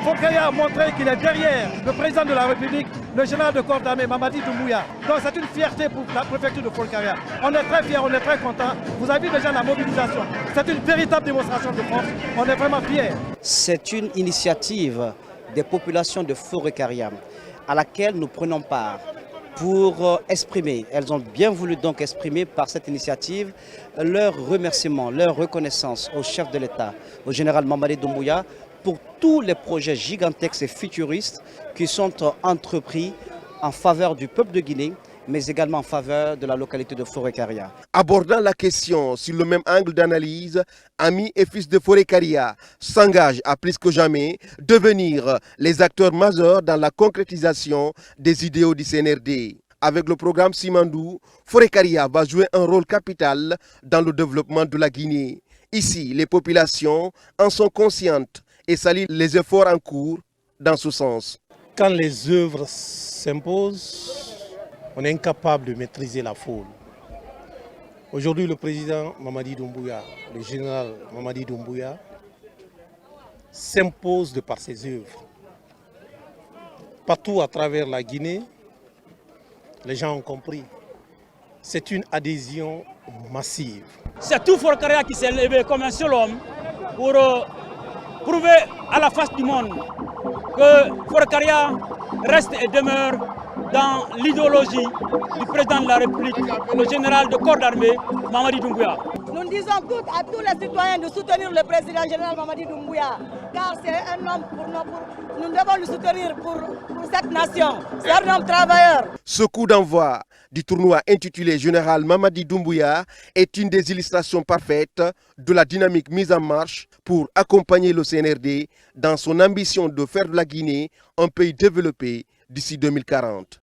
Fouré-Karia a montré qu'il est derrière le président de la République, le général de corps d'armée Mamadi Doumbouya. Donc c'est une fierté pour la préfecture de Fouré-Karia. On est très fiers, on est très contents. Vous avez vu déjà la mobilisation. C'est une véritable démonstration de force. On est vraiment fiers. C'est une initiative des populations de Fouré-Karia à laquelle nous prenons part pour exprimer, elles ont bien voulu donc exprimer par cette initiative leur remerciement, leur reconnaissance au chef de l'État, au général Mamadi Doumbouya, pour tous les projets gigantesques et futuristes qui sont entrepris en faveur du peuple de Guinée, mais également en faveur de la localité de Fouré-Karia. Abordant la question sur le même angle d'analyse, amis et fils de Fouré-Karia s'engagent à plus que jamais devenir les acteurs majeurs dans la concrétisation des idéaux du CNRD. Avec le programme Simandou, Fouré-Karia va jouer un rôle capital dans le développement de la Guinée. Ici, les populations en sont conscientes et saluent les efforts en cours dans ce sens. Quand les œuvres s'imposent, on est incapable de maîtriser la foule. Aujourd'hui, le président Mamadi Doumbouya, le général Mamadi Doumbouya, s'impose de par ses œuvres. Partout à travers la Guinée, les gens ont compris. C'est une adhésion massive. C'est tout Fouré-Karia qui s'est levé comme un seul homme pour prouver à la face du monde que Fouré-Karia reste et demeure dans l'idéologie du président de la République, le général de corps d'armée, Mamadi Doumbouya. Nous disons à tous les citoyens de soutenir le président général Mamadi Doumbouya, car c'est un homme nous devons le soutenir pour cette nation. C'est un homme travailleur. Ce coup d'envoi du tournoi intitulé Général Mamadi Doumbouya est une des illustrations parfaites de la dynamique mise en marche pour accompagner le CNRD dans son ambition de faire de la Guinée un pays développé d'ici 2040.